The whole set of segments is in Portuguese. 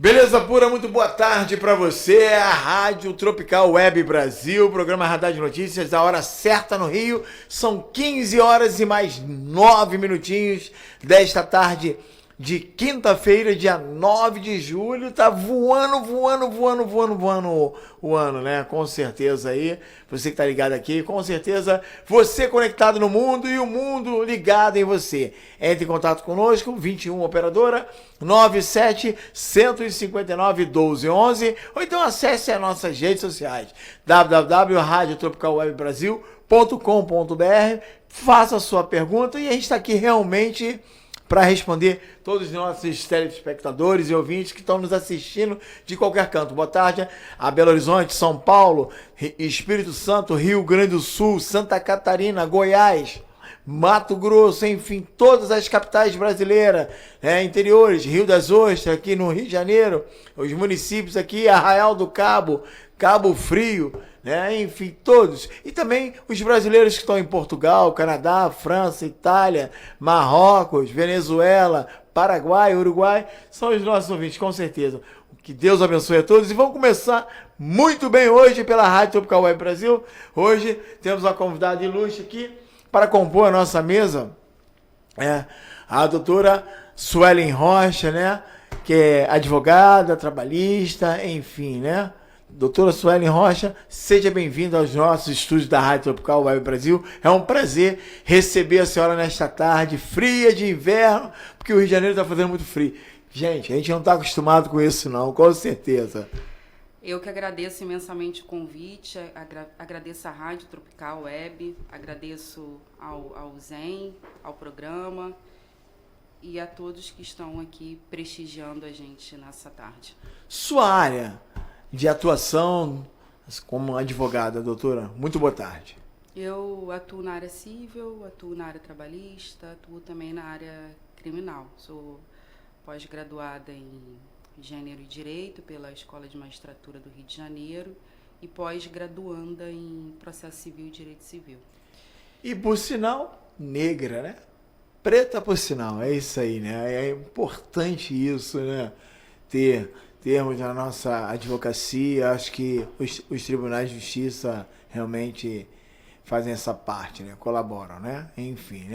Beleza pura, muito boa tarde para você. A Rádio Tropical Web Brasil, programa Radar de Notícias, a hora certa no Rio. São 15 horas e mais 9 minutinhos desta tarde de quinta-feira, dia 9 de julho. Tá voando o ano, né? Com certeza aí, você que tá ligado aqui, com certeza você conectado no mundo e o mundo ligado em você. Entre em contato conosco, 21 operadora 97 159 1211, ou então acesse as nossas redes sociais www.radiotropicalwebbrasil.com.br, faça a sua pergunta e a gente está aqui realmente para responder todos os nossos telespectadores e ouvintes que estão nos assistindo de qualquer canto. Boa tarde a Belo Horizonte, São Paulo, Espírito Santo, Rio Grande do Sul, Santa Catarina, Goiás, Mato Grosso, enfim, todas as capitais brasileiras, interiores, Rio das Ostras, aqui no Rio de Janeiro, os municípios aqui, Arraial do Cabo, Cabo Frio, enfim, todos. E também os brasileiros que estão em Portugal, Canadá, França, Itália, Marrocos, Venezuela, Paraguai, Uruguai, são os nossos ouvintes, com certeza. Que Deus abençoe a todos e vamos começar muito bem hoje pela Rádio Tropical Web Brasil. Hoje temos uma convidada ilustre aqui para compor a nossa mesa, a doutora Suelen Rocha, que é advogada, trabalhista, enfim, Doutora Suelen Rocha, seja bem-vinda aos nossos estúdios da Rádio Tropical Web Brasil. É um prazer receber a senhora nesta tarde fria de inverno, porque o Rio de Janeiro está fazendo muito frio. Gente, a gente não está acostumado com isso não, com certeza. Eu que agradeço imensamente o convite, agradeço a Rádio Tropical Web, agradeço ao Zen, ao programa e a todos que estão aqui prestigiando a gente nessa tarde. Sua área de atuação como advogada, doutora, muito boa tarde. Eu atuo na área civil, atuo na área trabalhista, atuo também na área criminal. Sou pós-graduada em Gênero e Direito pela Escola de Magistratura do Rio de Janeiro e pós-graduanda em Processo Civil e Direito Civil. E por sinal, negra, Preta por sinal, é isso aí, É importante isso, termos na nossa advocacia. Acho que os tribunais de justiça realmente fazem essa parte, colaboram, enfim,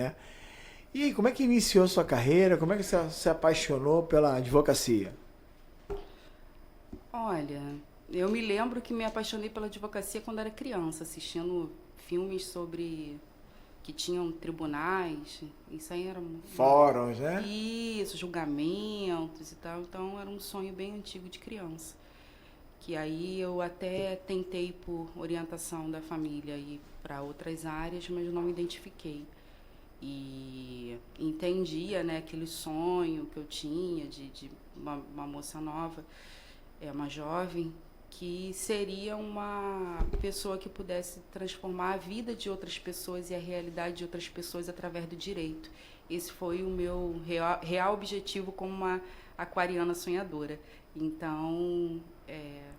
E aí, como é que iniciou a sua carreira? Como é que você se apaixonou pela advocacia? Olha, eu me lembro que me apaixonei pela advocacia quando era criança, assistindo filmes sobre que tinham tribunais, isso aí era... Fóruns, Isso, julgamentos e tal, então era um sonho bem antigo de criança. Que aí eu até tentei, por orientação da família, ir para outras áreas, mas não me identifiquei. E entendia, aquele sonho que eu tinha de uma moça nova, uma jovem, que seria uma pessoa que pudesse transformar a vida de outras pessoas e a realidade de outras pessoas através do direito. Esse foi o meu real objetivo como uma aquariana sonhadora. Então,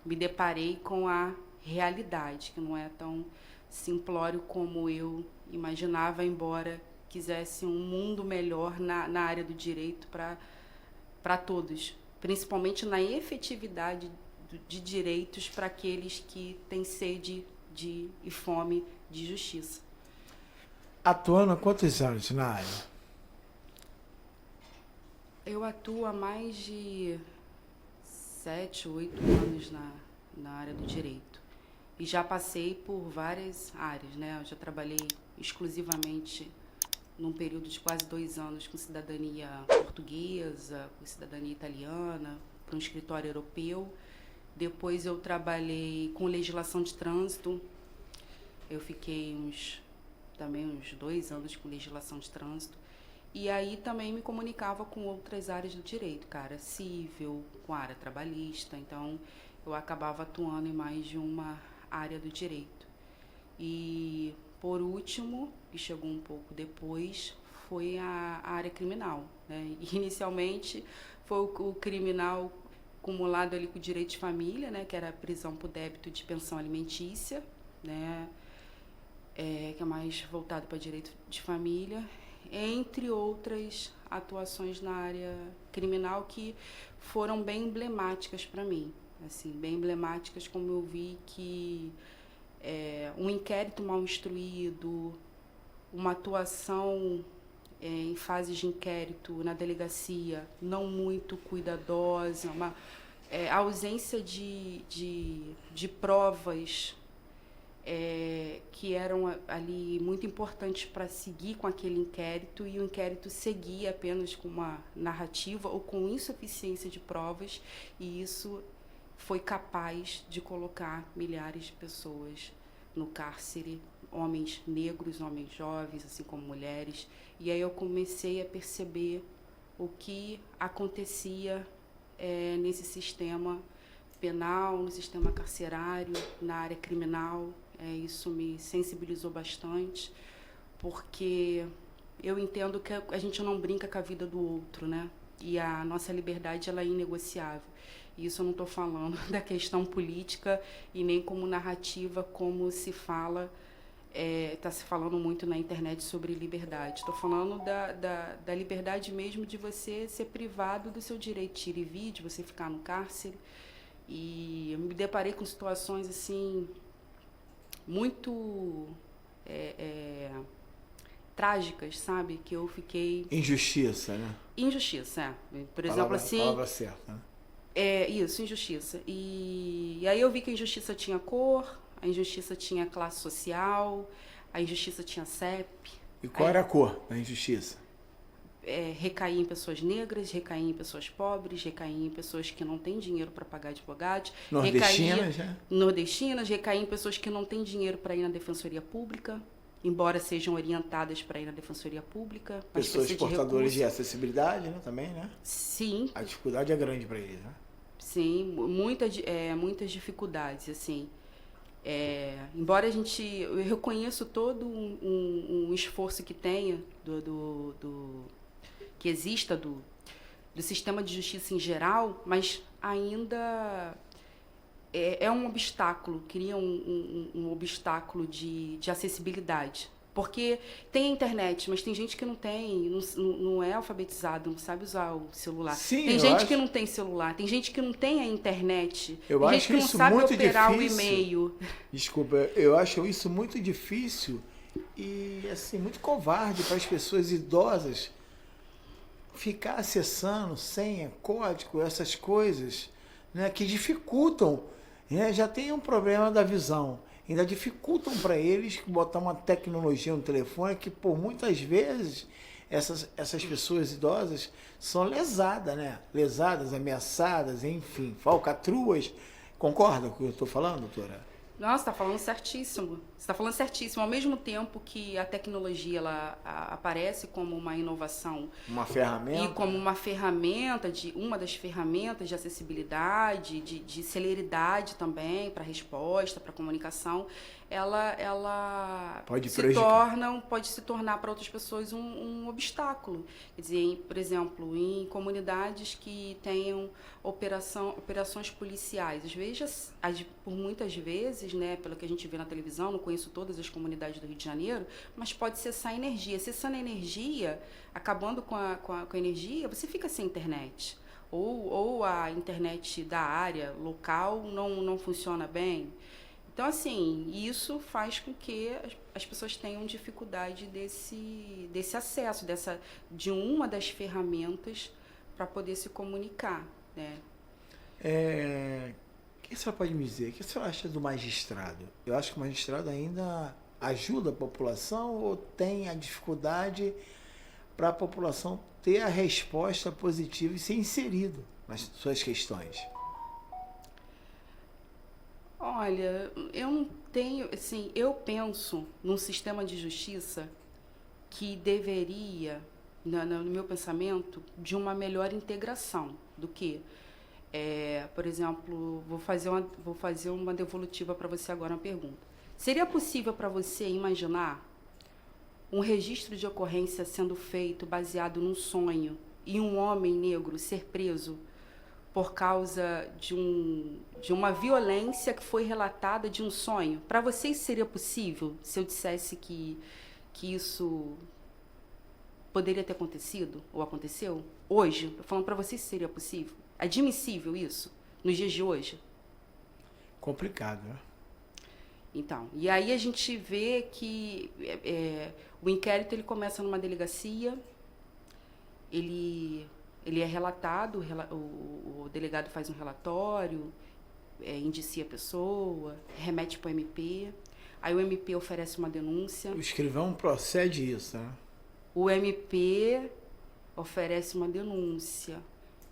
me deparei com a realidade, que não é tão simplório como eu imaginava, embora quisesse um mundo melhor na área do direito para todos, principalmente na efetividade de direitos para aqueles que têm sede e fome de justiça. Atuando há quantos anos na área? Eu atuo há mais de 7, 8 anos na área do direito. E já passei por várias áreas, Eu já trabalhei exclusivamente num período de quase 2 anos com cidadania portuguesa, com cidadania italiana, para um escritório europeu. Depois eu trabalhei com legislação de trânsito. Eu fiquei uns 2 anos com legislação de trânsito. E aí também me comunicava com outras áreas do direito, com a área civil, com a área trabalhista. Então, eu acabava atuando em mais de uma área do direito. E, por último, que chegou um pouco depois, foi a área criminal, Inicialmente, foi o criminal acumulado ali com o direito de família, que era a prisão por débito de pensão alimentícia, que é mais voltado para direito de família, entre outras atuações na área criminal que foram bem emblemáticas para mim. Assim, bem emblemáticas, como eu vi que um inquérito mal instruído, uma atuação em fases de inquérito na delegacia não muito cuidadosa, a ausência de provas que eram ali muito importantes para seguir com aquele inquérito, e o inquérito seguia apenas com uma narrativa ou com insuficiência de provas, e isso foi capaz de colocar milhares de pessoas no cárcere, homens negros, homens jovens, assim como mulheres. E aí eu comecei a perceber o que acontecia nesse sistema penal, no sistema carcerário, na área criminal. Isso me sensibilizou bastante, porque eu entendo que a gente não brinca com a vida do outro, né? E a nossa liberdade, ela é inegociável. E isso eu não estou falando da questão política e nem como narrativa, como se fala, está se falando muito na internet sobre liberdade. Estou falando da liberdade mesmo de você ser privado do seu direito de ir e vir, de você ficar no cárcere. E eu me deparei com situações assim muito trágicas, sabe? Que eu fiquei... Injustiça, né? Injustiça, Por exemplo, assim... Palavra certa, né? Isso, injustiça. E aí eu vi que a injustiça tinha cor, a injustiça tinha classe social, a injustiça tinha CEP. E qual era a cor da injustiça? Recair em pessoas negras, recair em pessoas pobres, recair em pessoas que não têm dinheiro para pagar advogados. Nordestinas, né? Nordestinas, recair em pessoas que não têm dinheiro para ir na defensoria pública, embora sejam orientadas para ir na defensoria pública. Pessoas portadoras de acessibilidade, né? Também, né? Sim. A dificuldade é grande para eles, né? Sim, muitas dificuldades, assim. Embora eu reconheço todo um esforço que tenha, que exista do sistema de justiça em geral, mas ainda é um obstáculo, cria um obstáculo de acessibilidade. Porque tem a internet, mas tem gente que não tem, não é alfabetizado, não sabe usar o celular. Sim, tem gente que não tem celular, tem gente que não tem a internet, tem gente que não sabe operar o e-mail. Desculpa, eu acho isso muito difícil e assim, muito covarde para as pessoas idosas ficar acessando senha, código, essas coisas, né, que dificultam, né, já tem um problema da visão. Ainda dificultam para eles botar uma tecnologia no telefone que, por muitas vezes, essas pessoas idosas são lesadas, né? Lesadas, ameaçadas, enfim, falcatruas. Concorda com o que eu estou falando, doutora? Nossa, você está falando certíssimo. Você está falando certíssimo. Ao mesmo tempo que a tecnologia ela aparece como uma inovação, uma ferramenta, e como uma das ferramentas de acessibilidade, de celeridade também para resposta, para comunicação, ela pode se tornar para outras pessoas um obstáculo. Quer dizer, por exemplo, em comunidades que tenham operações policiais, às vezes, por muitas vezes, né, pelo que a gente vê na televisão, não conheço todas as comunidades do Rio de Janeiro, mas pode cessar a energia. Cessando a energia, acabando com a energia, você fica sem internet. Ou a internet da área local não funciona bem. Então, assim, isso faz com que as pessoas tenham dificuldade desse acesso, de uma das ferramentas para poder se comunicar, né? O que a senhora pode me dizer? O que a senhora acha do magistrado? Eu acho que o magistrado ainda ajuda a população ou tem a dificuldade para a população ter a resposta positiva e ser inserido nas suas questões? Olha, eu não tenho, assim, eu penso num sistema de justiça que deveria, no meu pensamento, de uma melhor integração do que, por exemplo, vou fazer uma devolutiva para você agora, uma pergunta. Seria possível para você imaginar um registro de ocorrência sendo feito baseado num sonho e um homem negro ser preso por causa de uma violência que foi relatada de um sonho? Para vocês seria possível se eu dissesse que isso poderia ter acontecido, ou aconteceu, hoje, eu falando para você se seria possível, admissível isso, nos dias de hoje? Complicado, né? Então, e aí a gente vê que o inquérito ele começa numa delegacia, ele é relatado, o delegado faz um relatório, indicia a pessoa, remete para o MP, aí o MP oferece uma denúncia. O escrivão procede isso, né? O MP oferece uma denúncia.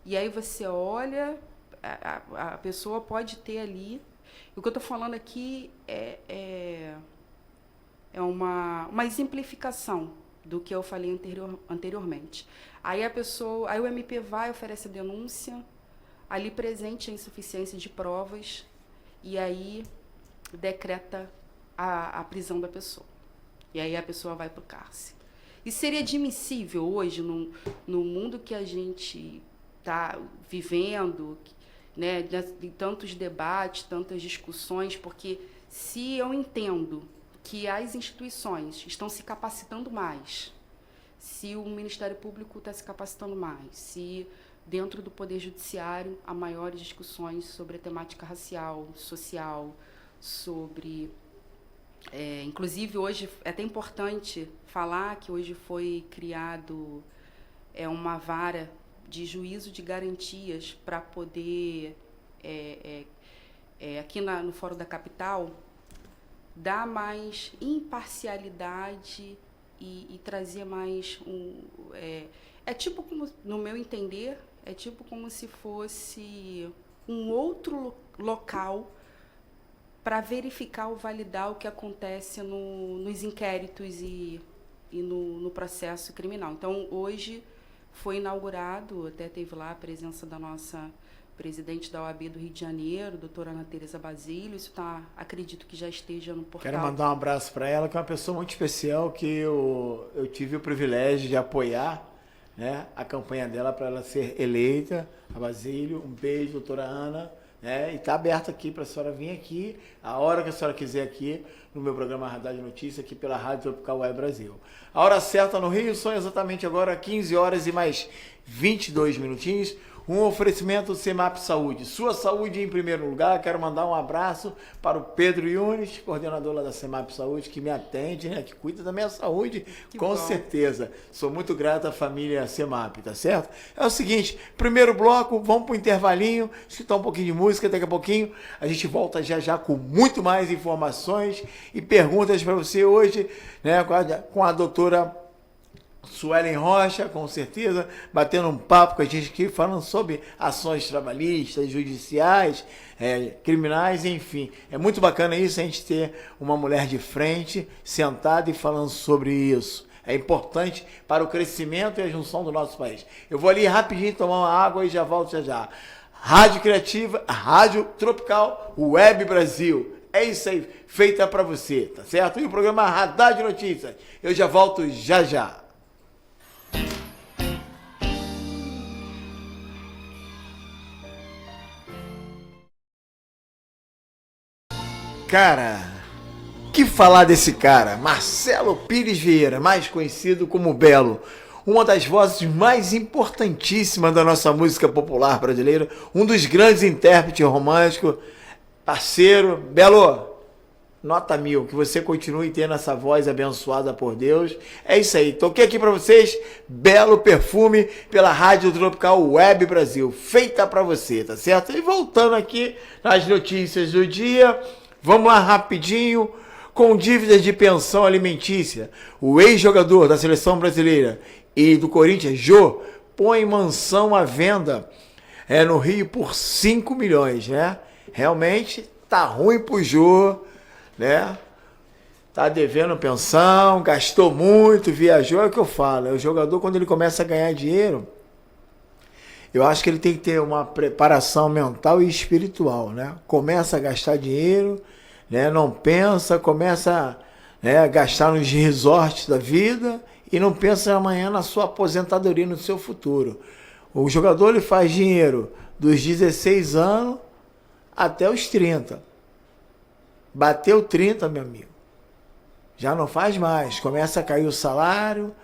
E aí você olha, a pessoa pode ter ali. O que eu estou falando aqui é uma exemplificação do que eu falei anteriormente. Aí o MP vai, oferece a denúncia, ali presente a insuficiência de provas, e aí decreta a prisão da pessoa. E aí a pessoa vai para o cárcere. E seria admissível hoje, no mundo que a gente está vivendo, né, de tantos debates, tantas discussões, porque se eu entendo que as instituições estão se capacitando mais, se o Ministério Público está se capacitando mais, se dentro do Poder Judiciário há maiores discussões sobre a temática racial, social, sobre... inclusive, hoje é até importante falar que hoje foi criado uma vara de juízo de garantias para poder, aqui no Fórum da Capital, dar mais imparcialidade e trazer mais tipo como, no meu entender, é tipo como se fosse um outro local para verificar ou validar o que acontece nos inquéritos e no processo criminal. Então, hoje foi inaugurado, até teve lá a presença da nossa presidente da OAB do Rio de Janeiro, doutora Ana Tereza Basílio, isso acredito que já esteja no portal. Quero mandar um abraço para ela, que é uma pessoa muito especial, que eu tive o privilégio de apoiar, né, a campanha dela para ela ser eleita, a Basílio. Um beijo, doutora Ana. E está aberto aqui para a senhora vir aqui, a hora que a senhora quiser aqui, no meu programa Radar de Notícias, aqui pela Rádio Tropical Web Brasil. A hora certa no Rio são exatamente agora 15 horas e mais 22 minutinhos. Um oferecimento do CEMAP Saúde. Sua saúde em primeiro lugar. Quero mandar um abraço para o Pedro Yunes, coordenador lá da CEMAP Saúde, que me atende, né, que cuida da minha saúde, com certeza. Sou muito grato à família CEMAP, tá certo? É o seguinte, primeiro bloco, vamos para o intervalinho, escutar um pouquinho de música, daqui a pouquinho a gente volta já com muito mais informações e perguntas para você hoje, né, com a doutora Suelen Rocha, com certeza, batendo um papo com a gente aqui, falando sobre ações trabalhistas, judiciais, criminais, enfim. É muito bacana isso, a gente ter uma mulher de frente, sentada e falando sobre isso. É importante para o crescimento e a junção do nosso país. Eu vou ali rapidinho tomar uma água e já volto já. Rádio Criativa, Rádio Tropical Web Brasil. É isso aí, feita para você, tá certo? E o programa Radar de Notícias. Eu já volto já. Cara, que falar desse cara? Marcelo Pires Vieira, mais conhecido como Belo. Uma das vozes mais importantíssimas da nossa música popular brasileira. Um dos grandes intérpretes românticos. Parceiro, Belo, nota 1000. Que você continue tendo essa voz abençoada por Deus. É isso aí. Toquei aqui pra vocês Belo Perfume pela Rádio Tropical Web Brasil. Feita pra você, tá certo? E voltando aqui nas notícias do dia... Vamos lá rapidinho, com dívidas de pensão alimentícia. O ex-jogador da seleção brasileira e do Corinthians, Jô, põe mansão à venda no Rio por 5 milhões, né? Realmente tá ruim pro Jô, né? Tá devendo pensão, gastou muito, viajou, é o que eu falo. O jogador, quando ele começa a ganhar dinheiro, eu acho que ele tem que ter uma preparação mental e espiritual, né? Começa a gastar dinheiro, né? Não pensa, começa a gastar nos resorts da vida e não pensa amanhã na sua aposentadoria, no seu futuro. O jogador ele faz dinheiro dos 16 anos até os 30. Bateu 30, meu amigo. Já não faz mais. Começa a cair o salário,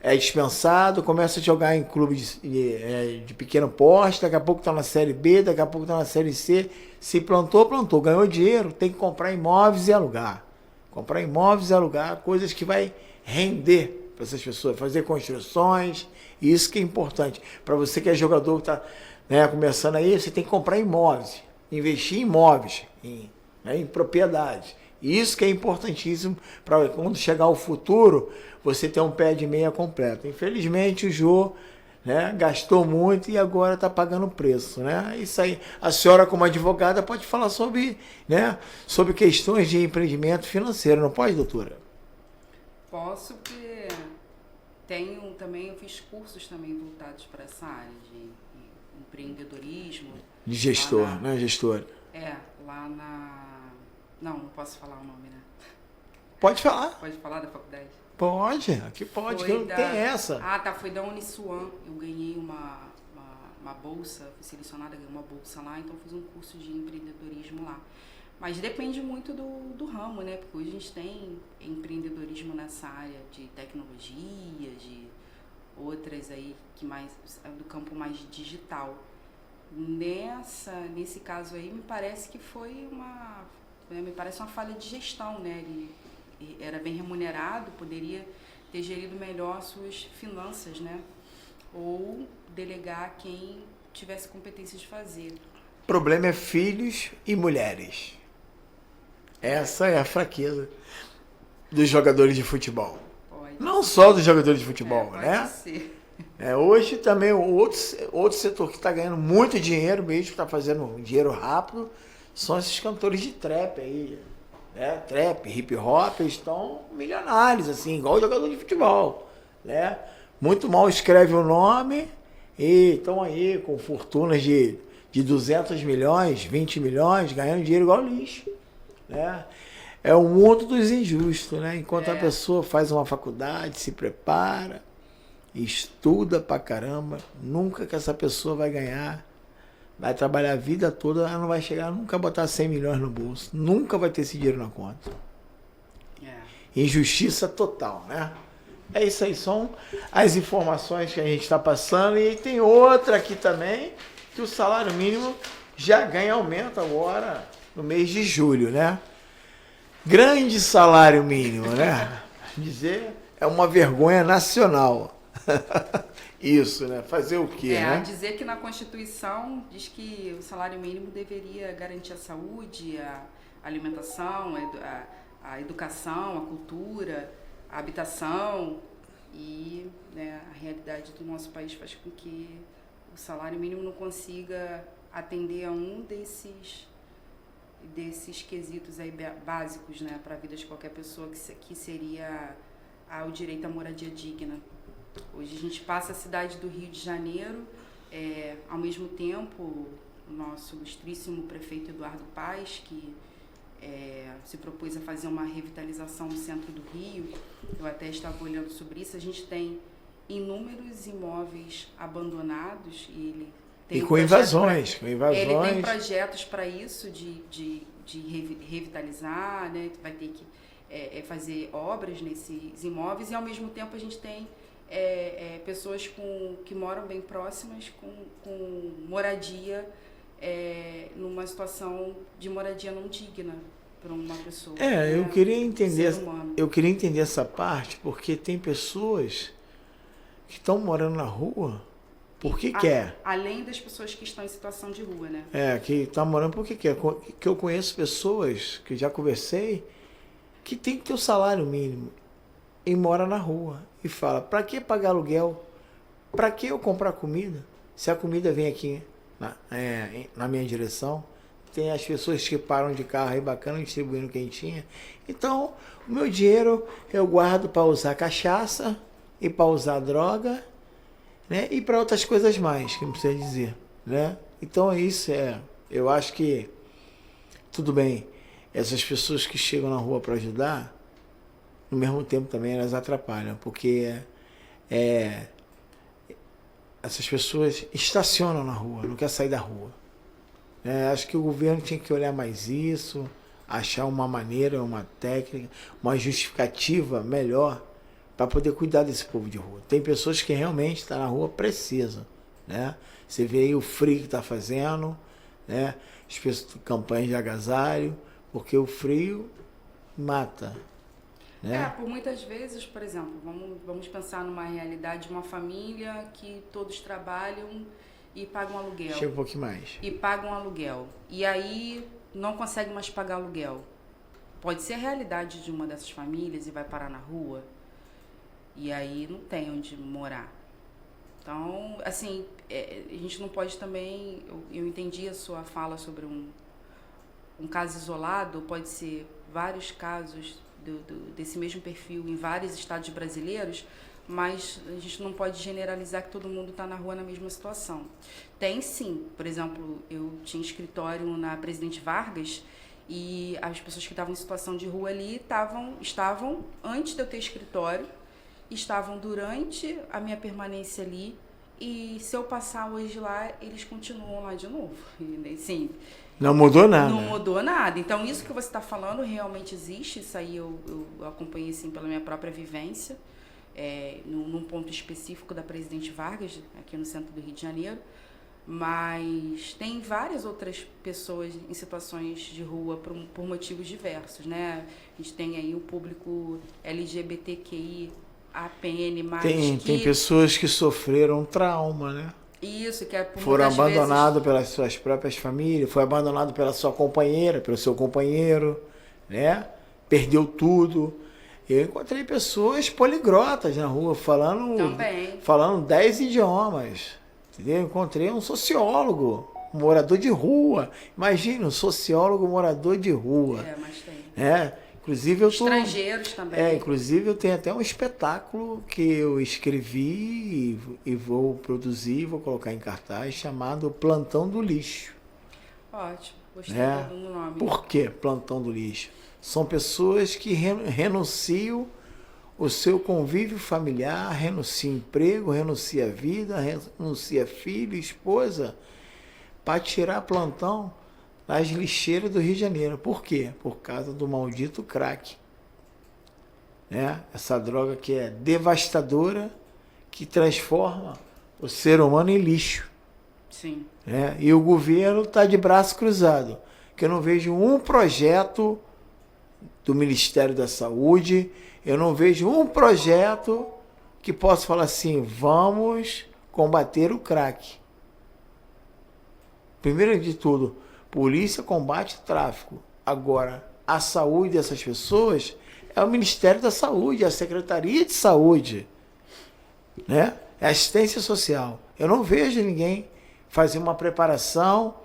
é dispensado, começa a jogar em clube de pequeno porte, daqui a pouco está na Série B, daqui a pouco está na Série C. Se plantou, plantou. Ganhou dinheiro, tem que comprar imóveis e alugar. Comprar imóveis e alugar, coisas que vai render para essas pessoas, fazer construções, isso que é importante. Para você que é jogador que está, né, começando aí, você tem que comprar imóveis, investir em imóveis, em propriedades. Isso que é importantíssimo para quando chegar o futuro, você ter um pé de meia completo. Infelizmente o Jô, né, gastou muito e agora está pagando preço, né? Isso aí. A senhora, como advogada, pode falar sobre, né, sobre questões de empreendimento financeiro, não pode, doutora? Posso, porque tenho também, eu fiz cursos também voltados para essa área de empreendedorismo. De gestor, né, gestor? Lá na... Não posso falar o nome, né? Pode falar. Pode falar da faculdade? Pode, aqui pode, que não tem essa. Foi da Uniswan. Eu ganhei uma bolsa, fui selecionada, ganhei uma bolsa lá, então fiz um curso de empreendedorismo lá. Mas depende muito do ramo, né? Porque hoje a gente tem empreendedorismo nessa área de tecnologia, de outras aí, que mais do campo mais digital. Nesse caso aí, me parece que foi uma falha de gestão, né? Ele era bem remunerado, poderia ter gerido melhor suas finanças, né? Ou delegar quem tivesse competência de fazer. O problema é filhos e mulheres. Essa é a fraqueza dos jogadores de futebol. Não só dos jogadores de futebol, né? Pode ser. Hoje também outro setor que está ganhando muito dinheiro mesmo, está fazendo dinheiro rápido, são esses cantores de trap aí, né? Trap, hip hop, eles estão milionários, assim, igual jogador de futebol, né? Muito mal escreve o nome e estão aí com fortunas de 200 milhões, 20 milhões, ganhando dinheiro igual lixo, né? É o mundo dos injustos, né? Enquanto a pessoa faz uma faculdade, se prepara, estuda pra caramba, nunca que essa pessoa vai ganhar, vai trabalhar a vida toda, ela não vai chegar nunca a botar 100 milhões no bolso, nunca vai ter esse dinheiro na conta. Injustiça total, né? É isso aí, são as informações que a gente está passando. E tem outra aqui também, que o salário mínimo já ganha aumento agora no mês de julho, né? Grande salário mínimo, né? Dizer é uma vergonha nacional. Isso, né? Fazer o quê, né? Dizer que na Constituição diz que o salário mínimo deveria garantir a saúde, a alimentação, a educação, a cultura, a habitação, e, né, a realidade do nosso país faz com que o salário mínimo não consiga atender a um desses quesitos aí básicos, né, para a vida de qualquer pessoa, que seria o direito à moradia digna. Hoje a gente passa a cidade do Rio de Janeiro, ao mesmo tempo o nosso ilustríssimo prefeito Eduardo Paes, que se propôs a fazer uma revitalização no centro do Rio. Eu até estava olhando sobre isso. A gente tem inúmeros imóveis abandonados e ele tem com invasões. Ele tem projetos para isso, de revitalizar, né? Vai ter que fazer obras nesses imóveis, e ao mesmo tempo a gente tem pessoas que moram bem próximas com moradia, numa situação de moradia não digna para uma pessoa. Eu queria entender essa parte, porque tem pessoas que estão morando na rua porque quer. Além das pessoas que estão em situação de rua, né? Que estão morando porque quer. Que eu conheço pessoas que já conversei que tem que ter o salário mínimo e mora na rua. E fala, para que pagar aluguel? Para que eu comprar comida? Se a comida vem aqui na minha direção, tem as pessoas que param de carro aí bacana, distribuindo quentinha. Então, o meu dinheiro eu guardo para usar cachaça e para usar droga, né? E para outras coisas mais, que não precisa dizer, né? Então é isso, eu acho que tudo bem, essas pessoas que chegam na rua para ajudar, no mesmo tempo também elas atrapalham, porque essas pessoas estacionam na rua, não quer sair da rua. Acho que o governo tinha que olhar mais isso, achar uma maneira, uma técnica, uma justificativa melhor para poder cuidar desse povo de rua. Tem pessoas que realmente estão na rua precisam, né? Você vê aí o frio que está fazendo, né? Campanhas de agasalho, porque o frio mata, né? Por muitas vezes, por exemplo, vamos pensar numa realidade de uma família que todos trabalham e pagam aluguel. Chega um pouquinho mais. E pagam aluguel. E aí não consegue mais pagar aluguel. Pode ser a realidade de uma dessas famílias e vai parar na rua. E aí não tem onde morar. Então, assim, a gente não pode também... Eu entendi a sua fala sobre um caso isolado, pode ser vários casos desse mesmo perfil em vários estados brasileiros, mas a gente não pode generalizar que todo mundo está na rua na mesma situação. Tem sim, por exemplo, eu tinha escritório na Presidente Vargas e as pessoas que estavam em situação de rua ali estavam antes de eu ter escritório, estavam durante a minha permanência ali e se eu passar hoje lá, eles continuam lá de novo. E, assim, não mudou nada. Não mudou nada. Então, isso que você está falando realmente existe. Isso aí eu acompanhei assim, pela minha própria vivência, num ponto específico da Presidente Vargas, aqui no centro do Rio de Janeiro. Mas tem várias outras pessoas em situações de rua por motivos diversos, né? A gente tem aí o público LGBTQI, APN+. Tem pessoas que sofreram trauma, né? Isso, que é por foram abandonados vezes... pelas suas próprias famílias, foi abandonado pela sua companheira, pelo seu companheiro, né? Perdeu tudo. Eu encontrei pessoas poliglotas na rua falando 10 idiomas. Entendeu? Eu encontrei um sociólogo, um morador de rua. Imagina, um sociólogo morador de rua. Mas tem. Inclusive estrangeiros também. Inclusive eu tenho até um espetáculo que eu escrevi e vou produzir, vou colocar em cartaz, chamado Plantão do Lixo. Ótimo, gostei do nome. Por que Plantão do Lixo? São pessoas que renunciam o seu convívio familiar, renuncia emprego, renuncia vida, renuncia filho, esposa, para tirar plantão nas lixeiras do Rio de Janeiro. Por quê? Por causa do maldito crack. Né? Essa droga que é devastadora, que transforma o ser humano em lixo. Sim. Né? E o governo está de braço cruzado, que eu não vejo um projeto do Ministério da Saúde, eu não vejo um projeto que possa falar assim, vamos combater o crack. Primeiro de tudo, polícia combate o tráfico. Agora, a saúde dessas pessoas é o Ministério da Saúde, a Secretaria de Saúde, né? É assistência social. Eu não vejo ninguém fazer uma preparação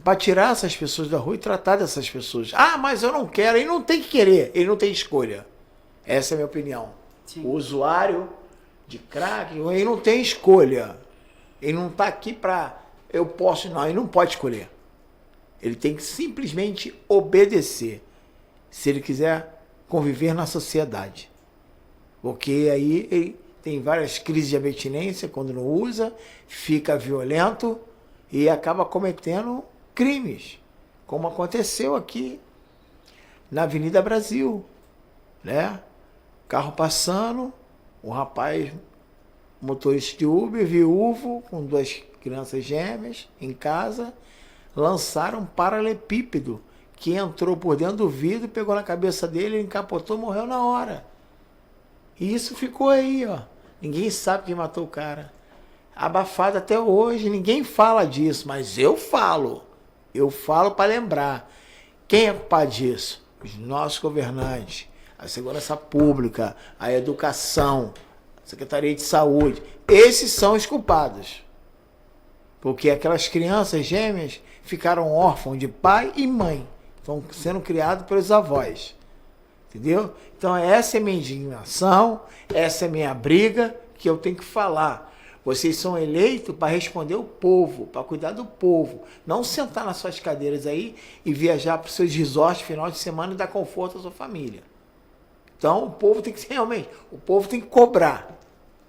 para tirar essas pessoas da rua e tratar dessas pessoas. Ah, mas eu não quero. Ele não tem que querer, ele não tem escolha. Essa é a minha opinião. Sim. O usuário de crack, ele não tem escolha. Ele não está aqui para... Eu posso... Não, ele não pode escolher. Ele tem que simplesmente obedecer, se ele quiser conviver na sociedade. Porque aí ele tem várias crises de abstinência quando não usa, fica violento e acaba cometendo crimes, como aconteceu aqui na Avenida Brasil, né? Carro passando, um rapaz, motorista de Uber, viúvo, com 2 crianças gêmeas em casa, lançaram um paralelepípedo que entrou por dentro do vidro, pegou na cabeça dele, encapotou, morreu na hora. E isso ficou aí, ó. Ninguém sabe quem matou o cara. Abafado até hoje, ninguém fala disso, mas eu falo. Eu falo para lembrar. Quem é culpado disso? Os nossos governantes, a segurança pública, a educação, a Secretaria de Saúde. Esses são os culpados. Porque aquelas crianças gêmeas ficaram órfãos de pai e mãe. Estão sendo criados pelos avós. Entendeu? Então essa é minha indignação, essa é minha briga que eu tenho que falar. Vocês são eleitos para responder o povo, para cuidar do povo. Não sentar nas suas cadeiras aí e viajar para os seus resorts final de semana e dar conforto à sua família. Então o povo tem que realmente, o povo tem que cobrar.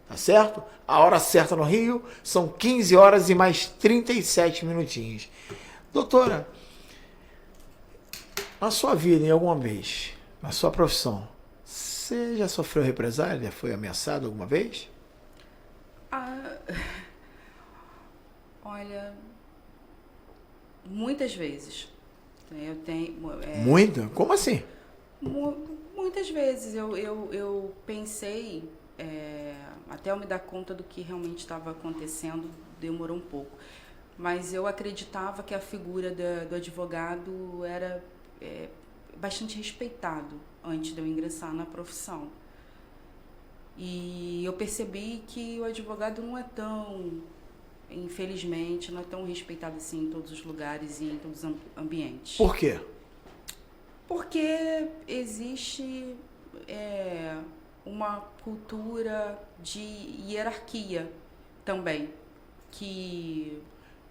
Tá certo? A hora certa no Rio são 15 horas e mais 37 minutinhos. Doutora, na sua vida, em alguma vez, na sua profissão, Você já sofreu represália? Foi ameaçado alguma vez? Ah, olha, muitas vezes. Eu tenho... Muito? Como assim? Muitas vezes eu pensei, até eu me dar conta do que realmente estava acontecendo, demorou um pouco. Mas eu acreditava que a figura do advogado era bastante respeitado antes de eu ingressar na profissão. E eu percebi que o advogado não é tão, infelizmente, não é tão respeitado assim em todos os lugares e em todos os ambientes. Por quê? Porque existe uma cultura de hierarquia também, que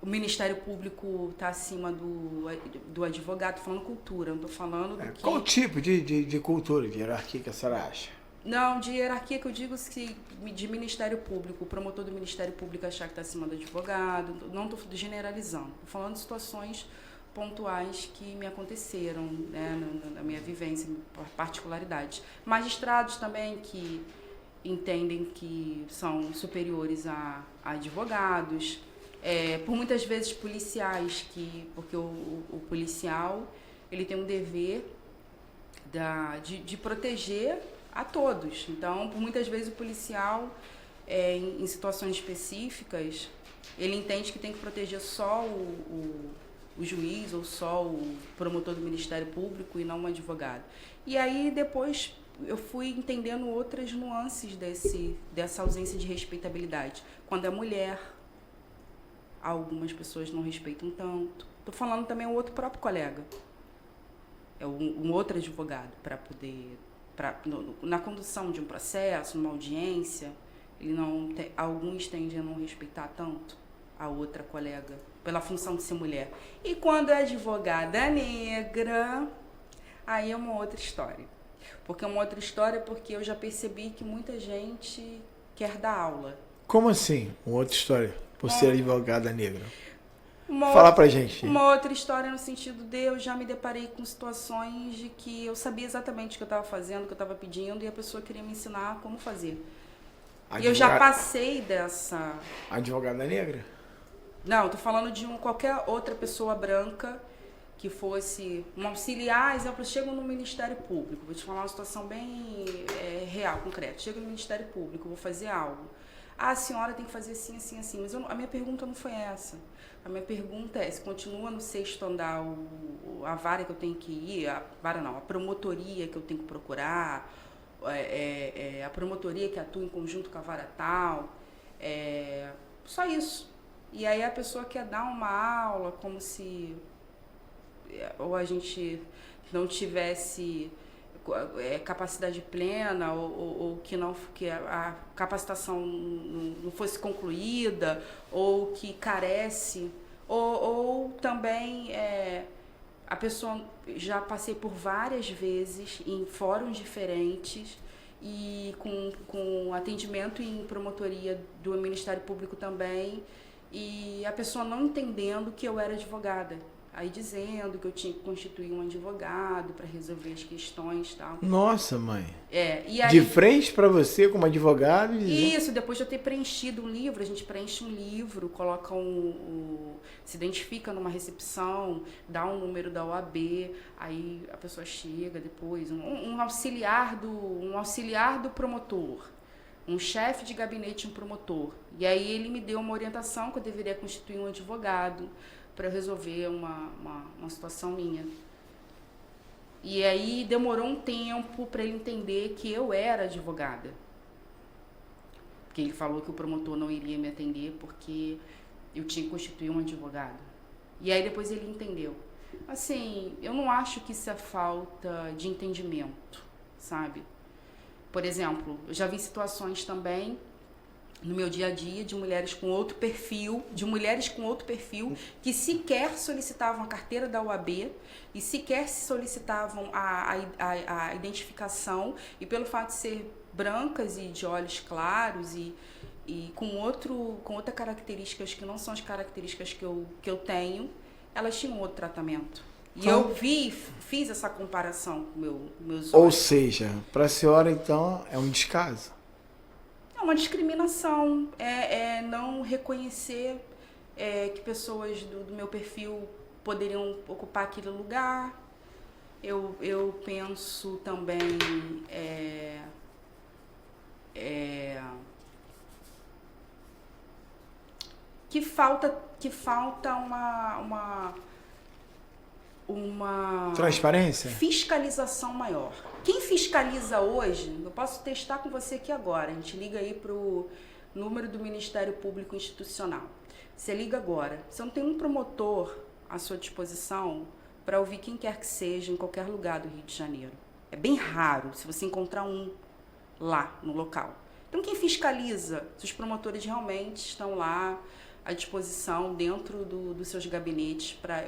o Ministério Público está acima do advogado, falando cultura, não estou falando do que... Qual tipo de cultura, de hierarquia que a senhora acha? Não, de hierarquia que eu digo que de Ministério Público, o promotor do Ministério Público achar que está acima do advogado, não estou generalizando, estou falando de situações pontuais que me aconteceram, né, na minha vivência, particularidades. Magistrados também que entendem que são superiores a advogados, por muitas vezes policiais, porque o policial ele tem um dever de proteger a todos. Então, por muitas vezes o policial, em situações específicas, ele entende que tem que proteger só o juiz ou só o promotor do Ministério Público e não um advogado. E aí depois eu fui entendendo outras nuances dessa ausência de respeitabilidade. Quando é mulher, algumas pessoas não respeitam tanto. Estou falando também o outro próprio colega, um outro advogado, para poder... na condução de um processo, numa audiência, alguns tendem a não respeitar tanto a outra colega, pela função de ser mulher. E quando é advogada negra, aí é uma outra história. Porque eu já percebi que muita gente quer dar aula. Como assim? Uma outra história, por ser advogada negra? Fala pra gente. Uma outra história no sentido de eu já me deparei com situações de que eu sabia exatamente o que eu estava fazendo, o que eu estava pedindo, e a pessoa queria me ensinar como fazer. E eu já passei dessa... Advogada negra? Não, tô falando de qualquer outra pessoa branca que fosse um auxiliar. Exemplo, eu chego no Ministério Público, vou te falar uma situação bem real, concreta. Chego no Ministério Público, vou fazer algo. A senhora tem que fazer assim, assim, assim. Mas a minha pergunta não foi essa. A minha pergunta é, se continua no 6º andar a vara que eu tenho que ir, a promotoria que eu tenho que procurar, a promotoria que atua em conjunto com a vara tal, só isso. E aí a pessoa quer dar uma aula como se ou a gente não tivesse capacidade plena ou que a capacitação não fosse concluída ou que carece ou também a pessoa, já passei por várias vezes em fóruns diferentes e com atendimento em promotoria do Ministério Público também, e a pessoa não entendendo que eu era advogada. Aí dizendo que eu tinha que constituir um advogado para resolver as questões e tal. Nossa, mãe. E aí, de frente para você como advogado? Isso, depois de eu ter preenchido um livro, a gente preenche um livro, coloca se identifica numa recepção, dá um número da OAB, aí a pessoa chega depois, um auxiliar do promotor, um chefe de gabinete, um promotor. E aí ele me deu uma orientação que eu deveria constituir um advogado para resolver uma situação minha. E aí demorou um tempo para ele entender que eu era advogada. Porque ele falou que o promotor não iria me atender porque eu tinha que constituir um advogado. E aí depois ele entendeu. Assim, eu não acho que isso é falta de entendimento, sabe? Por exemplo, eu já vi situações também no meu dia a dia de mulheres com outro perfil, que sequer solicitavam a carteira da OAB e sequer solicitavam a identificação, e pelo fato de ser brancas e de olhos claros e com outras características que não são as características que eu tenho, elas tinham outro tratamento. E eu fiz essa comparação com meus olhos. Ou seja, para a senhora, então, é um descaso. É uma discriminação, é não reconhecer que pessoas do meu perfil poderiam ocupar aquele lugar. Eu penso também que falta uma transparência? Fiscalização maior. Quem fiscaliza hoje, eu posso testar com você aqui agora, a gente liga aí para o número do Ministério Público Institucional. Você liga agora, você não tem um promotor à sua disposição para ouvir quem quer que seja em qualquer lugar do Rio de Janeiro. É bem raro se você encontrar um lá no local. Então quem fiscaliza se os promotores realmente estão lá à disposição dentro dos seus gabinetes para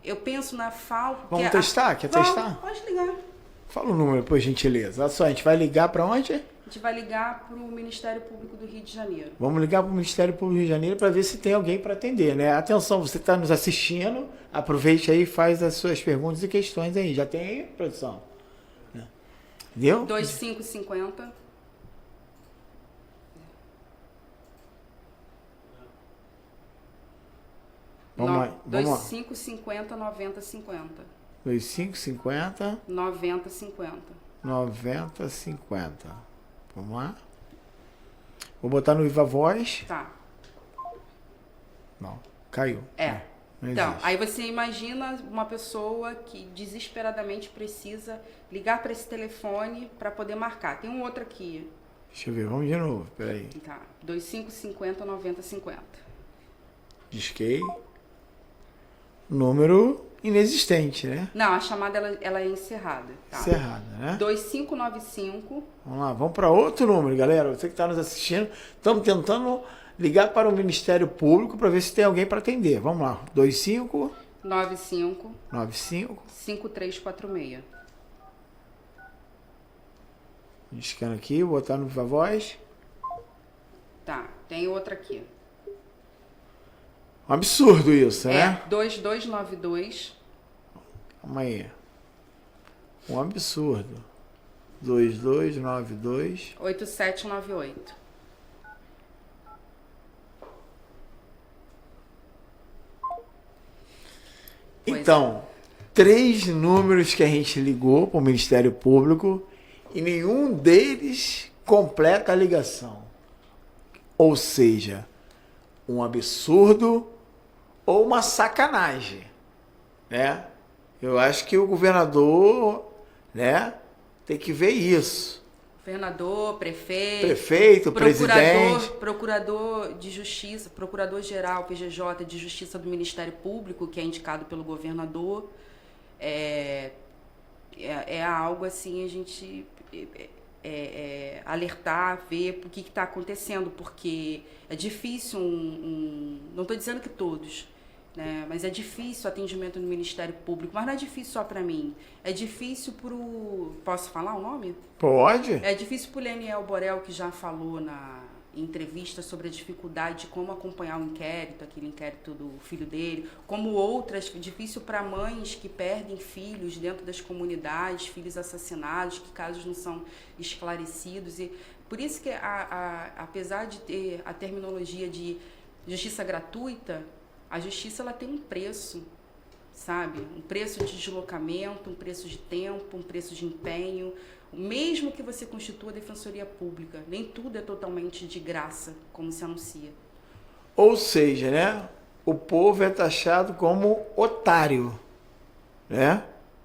eu penso na falta. Vamos testar? Quer testar? Pode ligar. Fala o número, por gentileza. Olha só, a gente vai ligar para onde? A gente vai ligar para o Ministério Público do Rio de Janeiro. Vamos ligar para o Ministério Público do Rio de Janeiro para ver se tem alguém para atender, né? Atenção, você está nos assistindo, aproveite aí e faz as suas perguntas e questões aí. Já tem aí, produção? Deu? 2550. Vamos lá. 2550 9050. 2550 9050. 9050. Vamos lá. Vou botar no Viva Voz. Tá. Não, caiu. Não Então, existe. aí você imagina uma pessoa que desesperadamente precisa ligar para esse telefone para poder marcar. Tem um outro aqui. Deixa eu ver, vamos de novo. Peraí. Tá. 2550 9050. Disquei. Número inexistente, né? Não, a chamada ela é encerrada. Tá? Encerrada, né? 2595. Vamos lá, vamos para outro número, galera. Você que está nos assistindo, estamos tentando ligar para o Ministério Público para ver se tem alguém para atender. Vamos lá, 95 95 5346. Discando aqui, vou botar no Viva Voz. Tá, tem outra aqui. Um absurdo isso, né? 2292. Calma aí. Um absurdo. 2292 8798. Então, 3 números que a gente ligou para o Ministério Público e nenhum deles completa a ligação. Ou seja, um absurdo ou uma sacanagem, né? Eu acho que o governador, né, tem que ver isso. Governador, prefeito, presidente, procurador de justiça, procurador-geral, PGJ de Justiça do Ministério Público, que é indicado pelo governador. É algo assim, a gente alertar, ver o que está acontecendo, porque é difícil não estou dizendo que todos, né, mas é difícil o atendimento no Ministério Público, mas não é difícil só para mim, é difícil para o... Posso falar o nome? Pode. É difícil para o Leniel Borel, que já falou em entrevista sobre a dificuldade de como acompanhar o inquérito, aquele inquérito do filho dele, como outras, difícil para mães que perdem filhos dentro das comunidades, filhos assassinados, que casos não são esclarecidos. E por isso que, apesar de ter a terminologia de justiça gratuita, a justiça ela tem um preço, sabe? Um preço de deslocamento, um preço de tempo, um preço de empenho. Mesmo que você constitua a defensoria pública, nem tudo é totalmente de graça, como se anuncia. Ou seja, né, o povo é taxado como otário, né?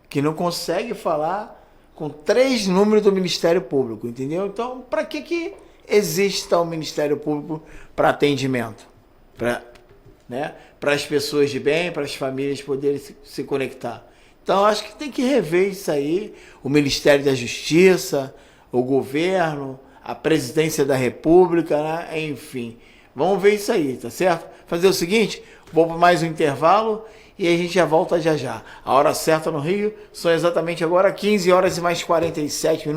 Que não consegue falar com 3 números do Ministério Público, entendeu? Então, para que existe o Ministério Público para atendimento? Para as pessoas de bem, para as famílias poderem se conectar. Então, acho que tem que rever isso aí, o Ministério da Justiça, o governo, a Presidência da República, né? Enfim. Vamos ver isso aí, tá certo? Fazer o seguinte, vou para mais um intervalo e a gente já volta já já. A hora certa no Rio são exatamente agora 15 horas e mais 47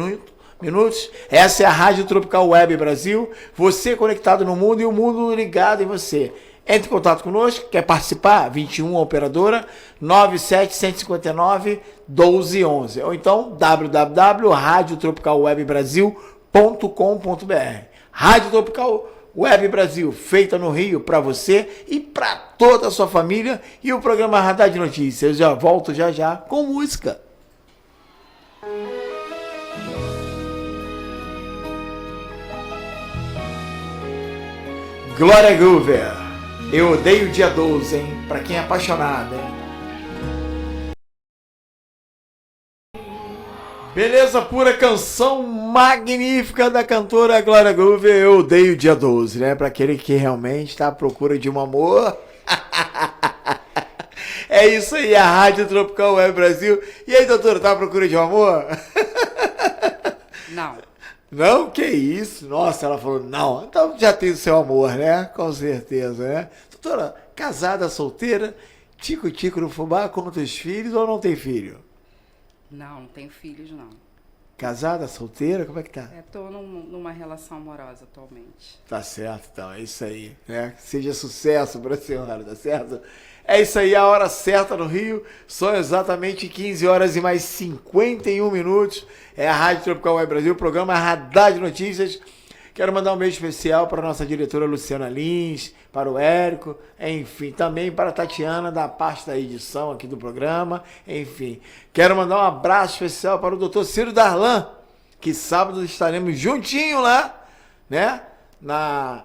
minutos. Essa é a Rádio Tropical Web Brasil, você conectado no mundo e o mundo ligado em você. Entre em contato conosco, quer participar? 21 operadora 97-159-1211. Ou então www.radiotropicalwebbrasil.com.br. Rádio Tropical Web Brasil, feita no Rio para você e para toda a sua família. E o programa Radar de Notícias. Eu já volto já com música. Glória Groover, eu odeio o dia 12, hein? Pra quem é apaixonado, hein? Beleza pura, canção magnífica da cantora Glória Groover, eu odeio o dia 12, né? Pra aquele que realmente tá à procura de um amor. É isso aí, a Rádio Tropical Web Brasil. E aí, doutora, tá à procura de um amor? Não. Não? Que isso? Nossa, ela falou, não. Então já tem o seu amor, né? Com certeza, né? Doutora, casada, solteira, tico-tico no fubá, quantos filhos ou não tem filho? Não tenho filhos, não. Casada, solteira, como é que tá? Tô numa relação amorosa atualmente. Tá certo, então, é isso aí, né? Seja sucesso pra senhora, tá certo? É isso aí, a hora certa no Rio, são exatamente 15 horas e mais 51 minutos. É a Rádio Tropical Web Brasil, o programa Radar de Notícias. Quero mandar um beijo especial para a nossa diretora Luciana Lins, para o Érico, enfim, também para a Tatiana, da parte da edição aqui do programa, enfim. Quero mandar um abraço especial para o doutor Ciro Darlan, que sábado estaremos juntinho lá, né, na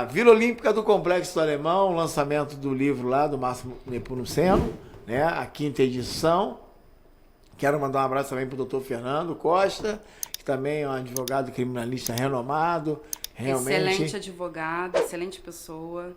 Vila Olímpica do Complexo do Alemão, o lançamento do livro lá do Máximo Nepomuceno, né, a 5ª edição. Quero mandar um abraço também para o doutor Fernando Costa, que também é um advogado criminalista renomado. Realmente, excelente advogado, excelente pessoa.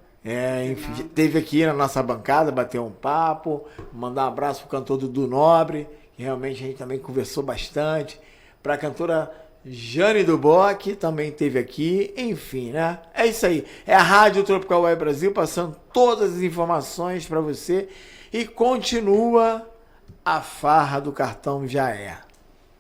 Enfim, esteve aqui na nossa bancada, bateu um papo, mandar um abraço para o cantor Dudu Nobre, que realmente a gente também conversou bastante. Para a cantora Jane Duboc, também esteve aqui, enfim, né? É isso aí. É a Rádio Tropical Web Brasil, passando todas as informações para você. E continua a farra do cartão Já É.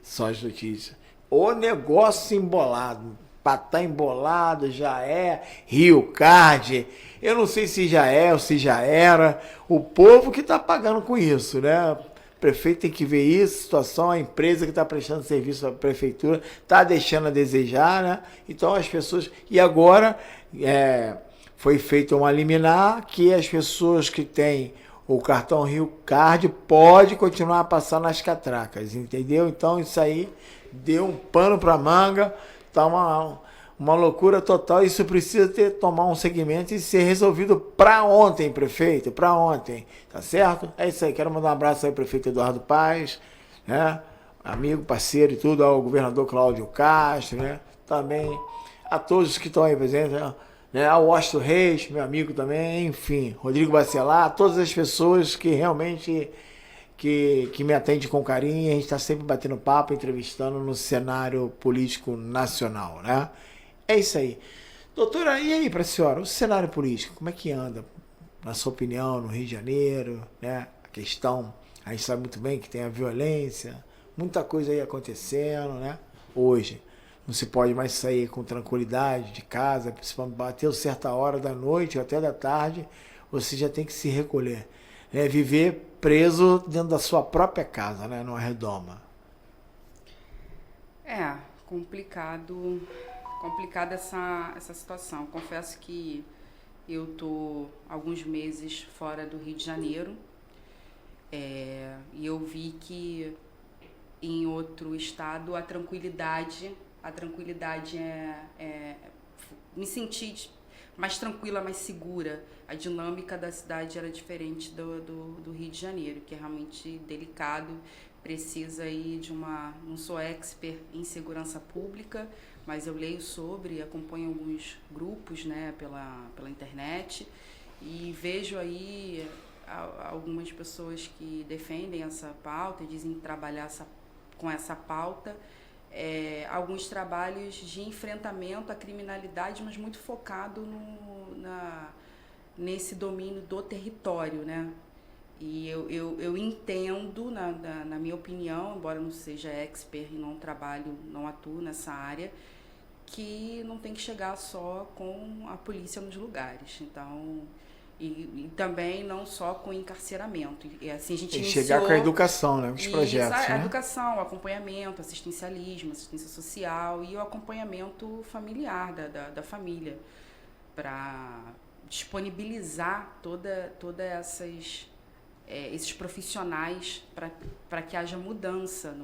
Só as notícias. O negócio embolado. Patá embolado, Já É, Rio Card. Eu não sei se já é ou se já era. O povo que está pagando com isso, né? O prefeito tem que ver isso, situação, a empresa que está prestando serviço à prefeitura está deixando a desejar, né? Então as pessoas... E agora foi feito uma liminar que as pessoas que têm o cartão Rio Card pode continuar a passar nas catracas, entendeu? Então isso aí deu um pano para manga, tá uma loucura total. Isso precisa tomar um segmento e ser resolvido para ontem, prefeito, para ontem, tá certo? É isso aí, quero mandar um abraço aí ao prefeito Eduardo Paes, né? Amigo, parceiro e tudo, ao governador Cláudio Castro, né? Também a todos que estão aí presentes, né? Ao Washington Reis, meu amigo também, enfim, Rodrigo Bacelar, todas as pessoas que realmente que me atendem com carinho, e a gente está sempre batendo papo, entrevistando no cenário político nacional, né? É isso aí. Doutora, e aí para a senhora, o cenário político, como é que anda, na sua opinião, no Rio de Janeiro, né? A questão, a gente sabe muito bem que tem a violência, muita coisa aí acontecendo, né? Hoje. Não se pode mais sair com tranquilidade de casa, principalmente bateu certa hora da noite ou até da tarde, você já tem que se recolher. Né? Viver preso dentro da sua própria casa, né? Numa redoma. Complicada essa situação. Confesso que eu tô alguns meses fora do Rio de Janeiro e eu vi que em outro estado a tranquilidade me senti mais tranquila, mais segura. A dinâmica da cidade era diferente do Rio de Janeiro, que é realmente delicado, precisa aí de não sou expert em segurança pública, mas eu leio sobre, acompanho alguns grupos, né, pela internet e vejo aí algumas pessoas que defendem essa pauta e dizem trabalhar com essa pauta, alguns trabalhos de enfrentamento à criminalidade, mas muito focado nesse domínio do território, né? E eu entendo, na minha opinião, embora eu não seja expert e não atuo nessa área, que não tem que chegar só com a polícia nos lugares. Então, e também não só com encarceramento. E assim a gente iniciou, chegar com a educação, né? Os projetos, a né? educação, o acompanhamento, assistencialismo, assistência social e o acompanhamento familiar da família, para disponibilizar toda esses profissionais para que haja mudança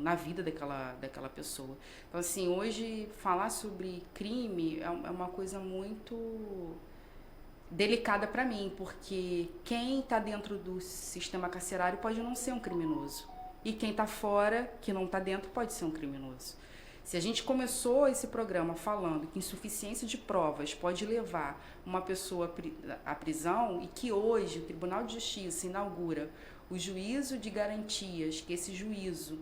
na vida daquela pessoa. Então, assim, hoje falar sobre crime é uma coisa muito delicada para mim, porque quem está dentro do sistema carcerário pode não ser um criminoso. E quem está fora, que não está dentro, pode ser um criminoso. Se a gente começou esse programa falando que insuficiência de provas pode levar uma pessoa à prisão e que hoje o Tribunal de Justiça inaugura o juízo de garantias, que esse juízo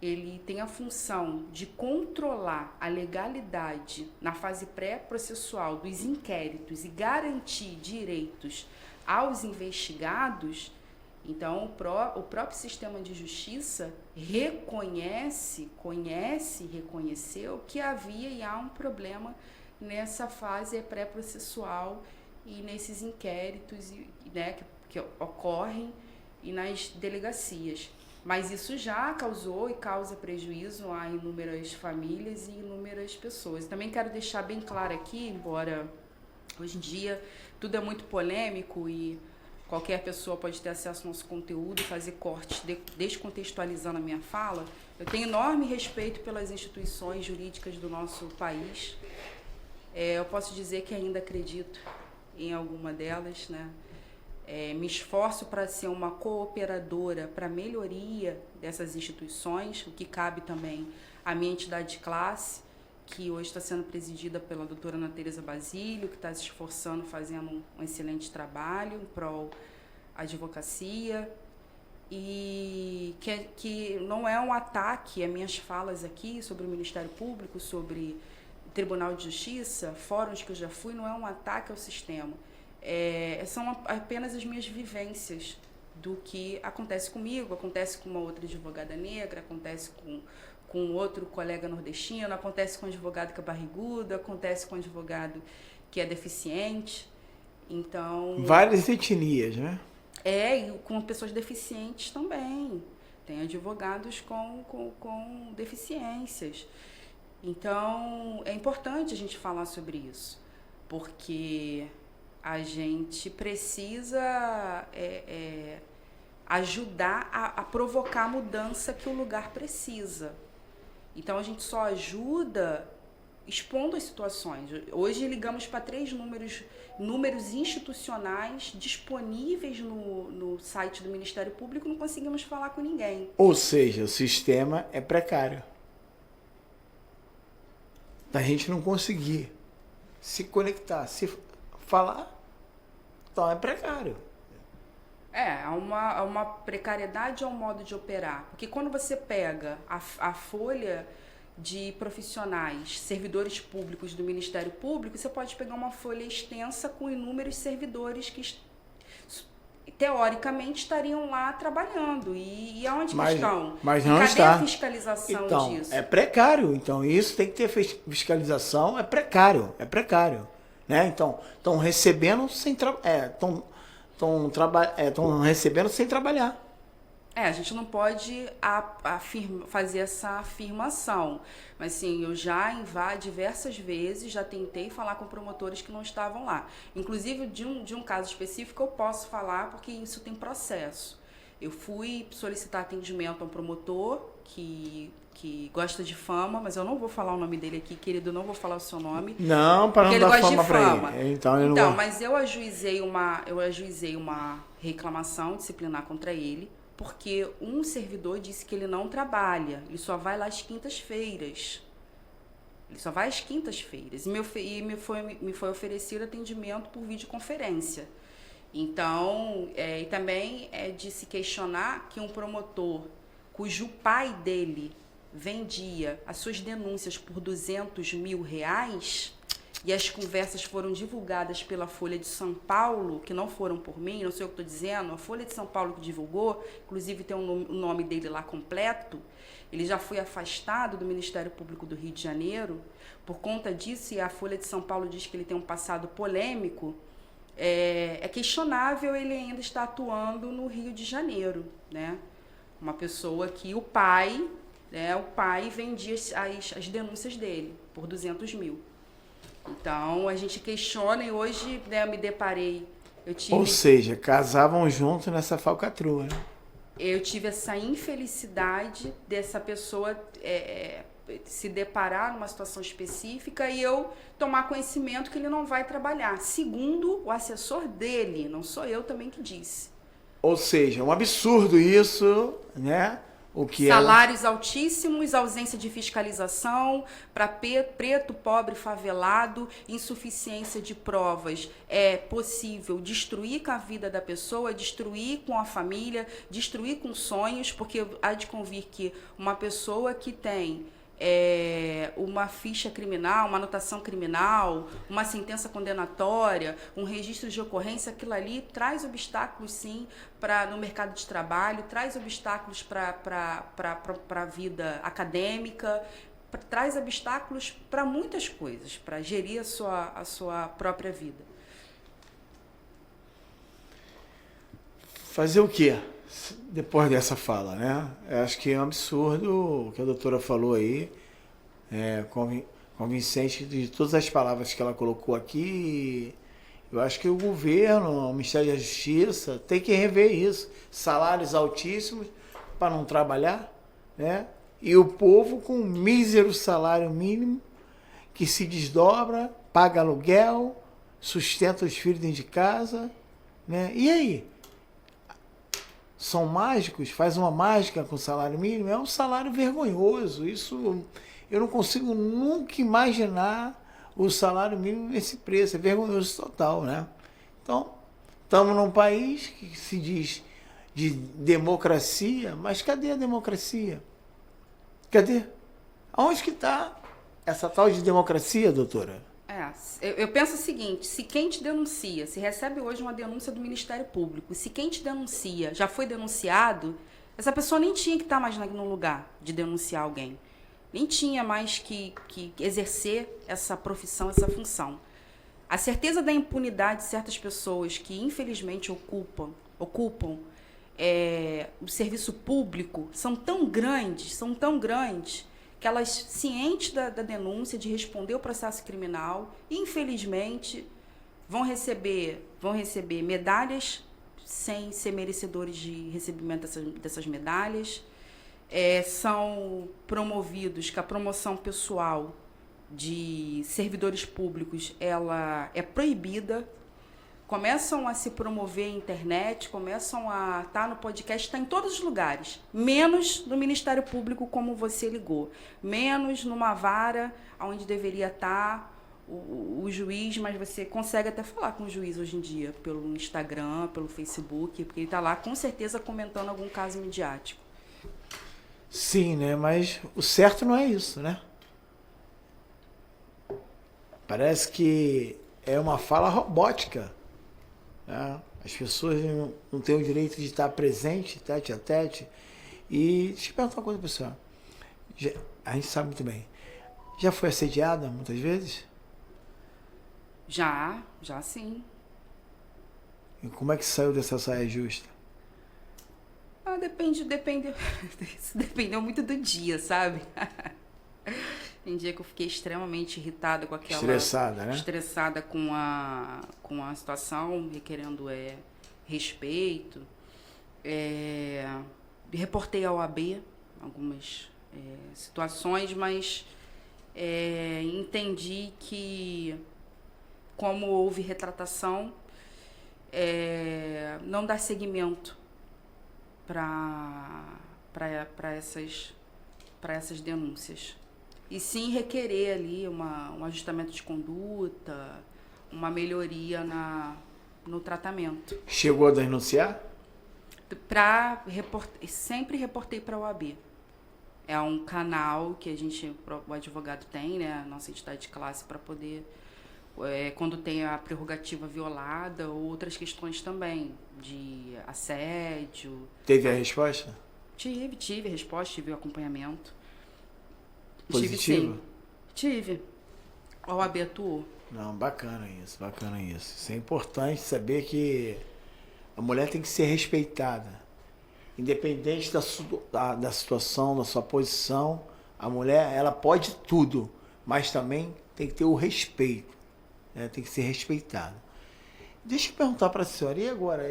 ele tem a função de controlar a legalidade na fase pré-processual dos inquéritos e garantir direitos aos investigados, então o próprio sistema de justiça reconheceu que havia e há um problema nessa fase pré-processual e nesses inquéritos, né, que ocorrem e nas delegacias. Mas isso já causou e causa prejuízo a inúmeras famílias e inúmeras pessoas. Também quero deixar bem claro aqui, embora hoje em dia tudo é muito polêmico e qualquer pessoa pode ter acesso ao nosso conteúdo e fazer cortes descontextualizando a minha fala, eu tenho enorme respeito pelas instituições jurídicas do nosso país. Eu posso dizer que ainda acredito em alguma delas, né? Me esforço para ser uma cooperadora para a melhoria dessas instituições, o que cabe também à minha entidade de classe, que hoje está sendo presidida pela doutora Ana Tereza Basílio, que está se esforçando, fazendo um excelente trabalho em prol advocacia, e que não é um ataque às minhas falas aqui sobre o Ministério Público, sobre o Tribunal de Justiça, fóruns que eu já fui, não é um ataque ao sistema. São apenas as minhas vivências do que acontece comigo, acontece com uma outra advogada negra, acontece com outro colega nordestino, acontece com um advogado que é barrigudo, acontece com um advogado que é deficiente. Então, várias etnias, né? E com pessoas deficientes também. Tem advogados com deficiências. Então, é importante a gente falar sobre isso, porque a gente precisa ajudar a provocar a mudança que o lugar precisa. Então, a gente só ajuda expondo as situações. Hoje, ligamos para 3 números institucionais disponíveis no site do Ministério Público, não conseguimos falar com ninguém. Ou seja, o sistema é precário. Da gente não conseguir se conectar, se falar, então é precário. Há uma precariedade ao modo de operar. Porque quando você pega a folha de profissionais, servidores públicos do Ministério Público, você pode pegar uma folha extensa com inúmeros servidores que teoricamente estariam lá trabalhando. E aonde que estão? Mas não cadê está. A fiscalização então, disso? É precário. Então, isso tem que ter fiscalização. É precário. Né? Então, estão recebendo sem estão recebendo sem trabalhar. A gente não pode fazer essa afirmação, mas sim, eu já diversas vezes já tentei falar com promotores que não estavam lá. Inclusive, de um caso específico eu posso falar porque isso tem processo. Eu fui solicitar atendimento a um promotor que gosta de fama, mas eu não vou falar o nome dele aqui, querido, eu não vou falar o seu nome. Não, para não dar fama para ele. Então, mas eu ajuizei uma reclamação disciplinar contra ele, porque um servidor disse que ele não trabalha, ele só vai lá às quintas-feiras. E me foi oferecido atendimento por videoconferência. Então, e também é de se questionar que um promotor cujo pai dele vendia as suas denúncias por R$200 mil, e as conversas foram divulgadas pela Folha de São Paulo, que não foram por mim, não sei o que estou dizendo, a Folha de São Paulo que divulgou, inclusive tem o nome dele lá completo, ele já foi afastado do Ministério Público do Rio de Janeiro. Por conta disso, e a Folha de São Paulo diz que ele tem um passado polêmico, é questionável ele ainda estar atuando no Rio de Janeiro, né? Uma pessoa que o pai vendia as denúncias dele por 200 mil. Então, a gente questiona e hoje, né, eu me deparei. Ou seja, casavam juntos nessa falcatrua, né? Eu tive essa infelicidade dessa pessoa se deparar numa situação específica e eu tomar conhecimento que ele não vai trabalhar. Segundo o assessor dele, não sou eu também que disse. Ou seja, um absurdo isso, né? O que salários altíssimos, ausência de fiscalização, para preto, pobre, favelado, insuficiência de provas. É possível destruir com a vida da pessoa, destruir com a família, destruir com sonhos, porque há de convir que uma pessoa que tem uma ficha criminal, uma anotação criminal, uma sentença condenatória, um registro de ocorrência, aquilo ali traz obstáculos, sim, no mercado de trabalho, traz obstáculos para a vida acadêmica, traz obstáculos para muitas coisas, para gerir a sua própria vida. Fazer o quê? Depois dessa fala, né? Eu acho que é um absurdo o que a doutora falou aí, convincente de todas as palavras que ela colocou aqui. Eu acho que o governo, o Ministério da Justiça, tem que rever isso. Salários altíssimos para não trabalhar, né? E o povo com um mísero salário mínimo que se desdobra, paga aluguel, sustenta os filhos dentro de casa, né? E aí? São mágicos, faz uma mágica com o salário mínimo, é um salário vergonhoso. Isso eu não consigo nunca imaginar o salário mínimo nesse preço, é vergonhoso total, né? Então, estamos num país que se diz de democracia, mas cadê a democracia? Cadê? Aonde que está essa tal de democracia, doutora? Eu penso o seguinte, se quem te denuncia, se recebe hoje uma denúncia do Ministério Público, se quem te denuncia já foi denunciado, essa pessoa nem tinha que estar mais no lugar de denunciar alguém. Nem tinha mais que exercer essa profissão, essa função. A certeza da impunidade de certas pessoas que, infelizmente, ocupam o serviço público são tão grandes, que elas, cientes da denúncia, de responder o processo criminal, infelizmente, vão receber medalhas sem ser merecedores de recebimento dessas medalhas. São promovidos, que a promoção pessoal de servidores públicos ela é proibida. Começam a se promover na internet, começam a estar no podcast, está em todos os lugares, menos no Ministério Público, como você ligou, menos numa vara onde deveria estar o juiz, mas você consegue até falar com o juiz hoje em dia, pelo Instagram, pelo Facebook, porque ele está lá com certeza comentando algum caso midiático. Sim, né? Mas o certo não é isso, né? Parece que é uma fala robótica. As pessoas não têm o direito de estar presente, tete a tete. E deixa eu perguntar uma coisa, pessoal. A gente sabe muito bem. Já foi assediada muitas vezes? Já sim. E como é que saiu dessa saia justa? Isso dependeu muito do dia, sabe? Tem dia que eu fiquei extremamente irritada com aquela... Estressada, né? Estressada com a situação, requerendo respeito. Reportei ao OAB algumas situações, mas entendi que, como houve retratação, não dá seguimento para essas denúncias. E sim requerer ali um ajustamento de conduta, uma melhoria no tratamento. Chegou a denunciar? Sempre reportei para a OAB. É um canal que o advogado tem, né, a nossa entidade de classe, para poder quando tem a prerrogativa violada, ou outras questões também, de assédio. Teve a resposta? Tive a resposta, tive o acompanhamento. Positivo? Tive, sim. Tive. A OAB atuou. Não, bacana isso, bacana isso. Isso é importante saber que a mulher tem que ser respeitada. Independente da situação, da sua posição, a mulher, ela pode tudo, mas também tem que ter o respeito, né? Tem que ser respeitada. Deixa eu perguntar para a senhora, e agora?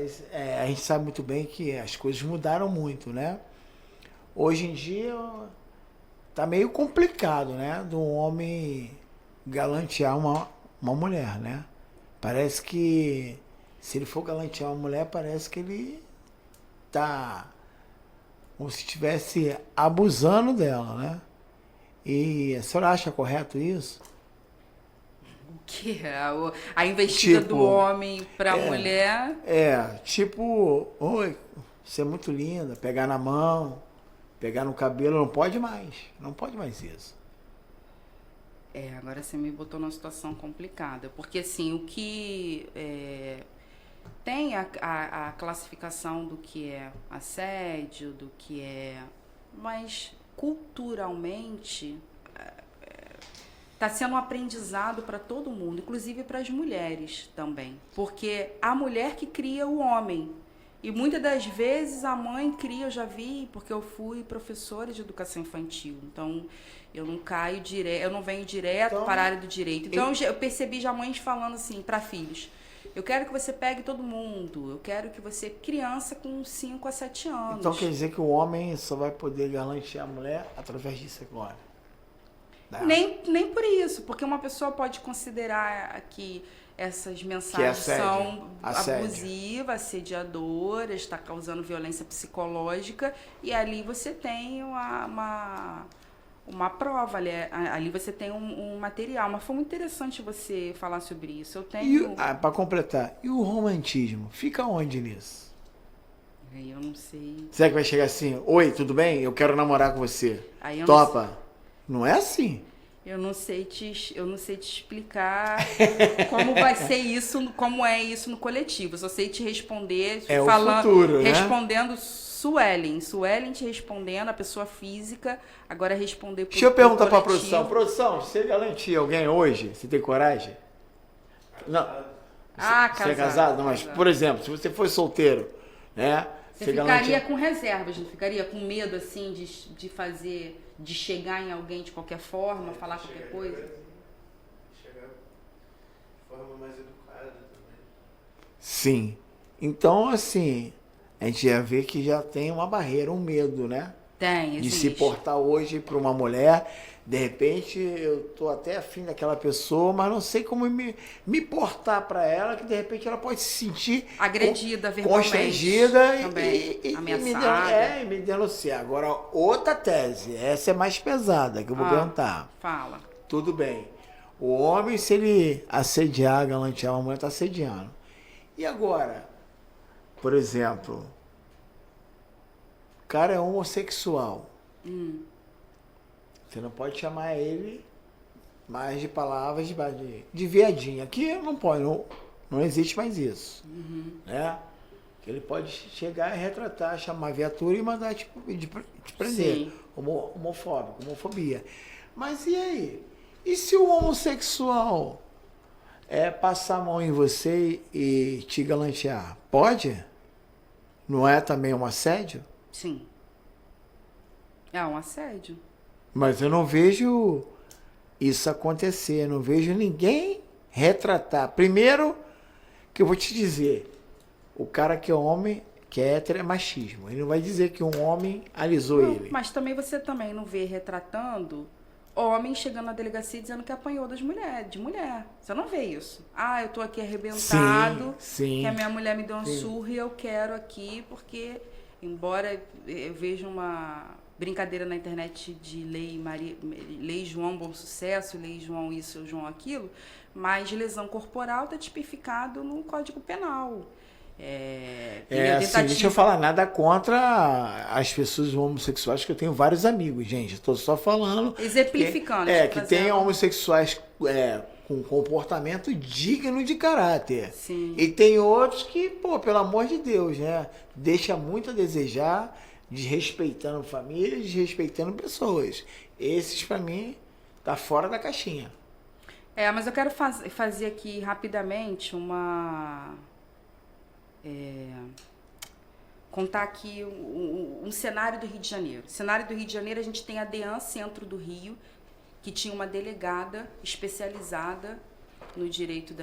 A gente sabe muito bem que as coisas mudaram muito, né? Hoje em dia tá meio complicado, né? De um homem galantear uma mulher, né? Parece que se ele for galantear uma mulher, parece que ele tá como se estivesse abusando dela, né? E a senhora acha correto isso? O que é? A investida Tipo, do homem para a mulher? Tipo, oi, você é muito linda, pegar na mão, pegar no cabelo, não pode mais isso. Agora você me botou numa situação complicada, porque assim, o que tem a classificação do que é assédio, do que é... Mas, culturalmente, está sendo um aprendizado para todo mundo, inclusive para as mulheres também. Porque a mulher que cria o homem. E muitas das vezes a mãe cria, eu já vi, porque eu fui professora de educação infantil. Então, eu não caio direto, eu não venho direto para a área do direito. Então, eu percebi já mães falando assim para filhos: eu quero que você pegue todo mundo, eu quero que você... Criança com 5 a 7 anos. Então quer dizer que o homem só vai poder galantear a mulher através disso agora? Nem por isso, porque uma pessoa pode considerar que essas mensagens são abusivas, assediadoras, está causando violência psicológica, e ali você tem uma prova, ali você tem um material. Mas foi muito interessante você falar sobre isso. Eu tenho... Para completar, e o romantismo? Fica onde nisso? Eu não sei. Será que vai chegar assim: oi, tudo bem? Eu quero namorar com você. Topa? Não é assim. Eu não sei te explicar como vai ser isso, como é isso no coletivo. Eu só sei te responder falando, o futuro, né? Respondendo Suelen te respondendo, a pessoa física, agora responder por... Deixa eu perguntar para a produção. Produção, você galanteia alguém hoje? Você tem coragem? Não. Casado. Você é casado? Não, mas, por exemplo, se você for solteiro, né? Você ficaria com reservas, não ficaria com medo, assim, de chegar em alguém de qualquer forma, falar qualquer coisa? Chegar de forma mais educada também. Sim. Então, assim, a gente já vê que já tem uma barreira, um medo, né? Tem, existe. De se portar hoje para uma mulher. De repente, eu tô até afim daquela pessoa, mas não sei como me portar para ela, que de repente ela pode se sentir agredida, verbalmente, constrangida e ameaçada. E me denunciar. Agora, outra tese, essa é mais pesada, que eu vou perguntar. Fala. Tudo bem. O homem, se ele assediar, galantear uma mulher, tá assediando. E agora, por exemplo, o cara é homossexual. Você não pode chamar ele mais de palavras de viadinho. Aqui não pode, não existe mais isso. Né? Ele pode chegar e retratar, chamar a viatura e mandar te prender. Homofobia. Mas e aí? E se o homossexual passar a mão em você e te galantear? Pode? Não é também um assédio? Sim. É um assédio. Mas eu não vejo isso acontecer, não vejo ninguém retratar. Primeiro, que eu vou te dizer, o cara que é homem, que é hétero, é machismo. Ele não vai dizer que um homem alisou ele. Mas também você também não vê retratando homem chegando na delegacia dizendo que apanhou de mulher. Você não vê isso. Eu tô aqui arrebentado, que a minha mulher me deu um surro e eu quero aqui, porque, embora eu veja uma brincadeira na internet de lei João Bom Sucesso, lei João isso, João aquilo, mas lesão corporal está tipificado no Código Penal. Assim, deixa eu falar nada contra as pessoas homossexuais, que eu tenho vários amigos, gente. Estou só falando. Exemplificando. Que tem homossexuais com comportamento digno de caráter. Sim. E tem outros que, pô, pelo amor de Deus, né? Deixa muito a desejar, desrespeitando famílias, desrespeitando pessoas. Esses, pra mim, tá fora da caixinha. Mas eu quero fazer aqui rapidamente contar aqui um cenário do Rio de Janeiro. No cenário do Rio de Janeiro, a gente tem a DEAN Centro do Rio, que tinha uma delegada especializada no direito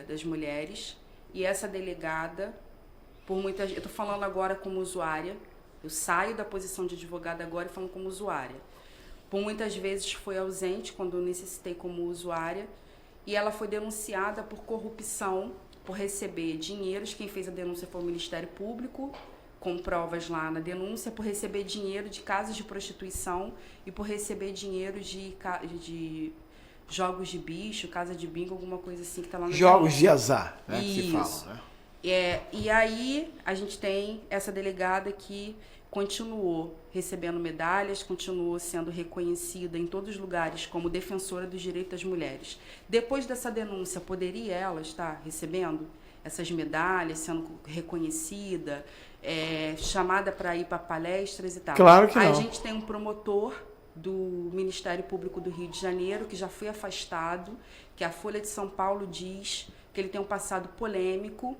das mulheres. E essa delegada, eu estou falando agora como usuária, eu saio da posição de advogada agora e falo como usuária. Por muitas vezes foi ausente quando eu necessitei como usuária, e ela foi denunciada por corrupção, por receber dinheiros. Quem fez a denúncia foi o Ministério Público, com provas lá na denúncia, por receber dinheiro de casas de prostituição e por receber dinheiro de jogos de bicho, casa de bingo, alguma coisa assim que está lá no Jogos de azar, né? Isso. Que se fala, né? E aí a gente tem essa delegada que continuou recebendo medalhas, continuou sendo reconhecida em todos os lugares como defensora dos direitos das mulheres. Depois dessa denúncia, poderia ela estar recebendo essas medalhas, sendo reconhecida, chamada para ir para palestras e tal? Claro que não. Aí a gente tem um promotor do Ministério Público do Rio de Janeiro, que já foi afastado, que a Folha de São Paulo diz que ele tem um passado polêmico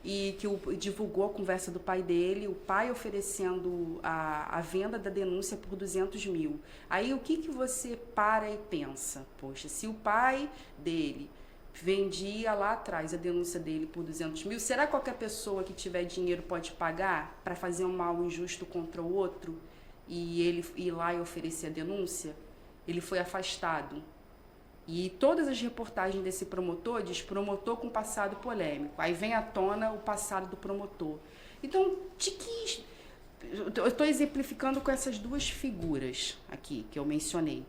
e que divulgou a conversa do pai dele, o pai oferecendo a venda da denúncia por 200 mil. Aí o que você para e pensa? Poxa, se o pai dele vendia lá atrás a denúncia dele por 200 mil, será que qualquer pessoa que tiver dinheiro pode pagar para fazer um mal injusto contra o outro e ele ir lá e oferecer a denúncia? Ele foi afastado. E todas as reportagens desse promotor diz promotor com passado polêmico. Aí vem à tona o passado do promotor. Então, eu estou exemplificando com essas duas figuras aqui que eu mencionei.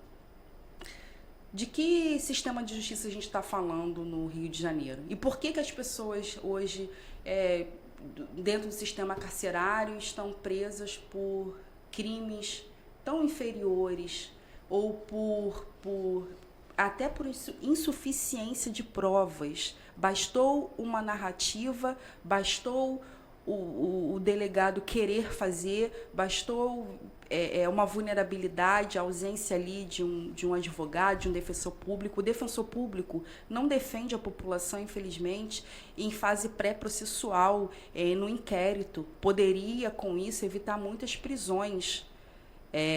De que sistema de justiça a gente está falando no Rio de Janeiro? E por que as pessoas hoje, dentro do sistema carcerário, estão presas por crimes tão inferiores ou até por insuficiência de provas? Bastou uma narrativa, bastou o delegado querer fazer, bastou uma vulnerabilidade, a ausência ali de um advogado, de um defensor público. O defensor público não defende a população, infelizmente, em fase pré-processual, no inquérito. Poderia, com isso, evitar muitas prisões.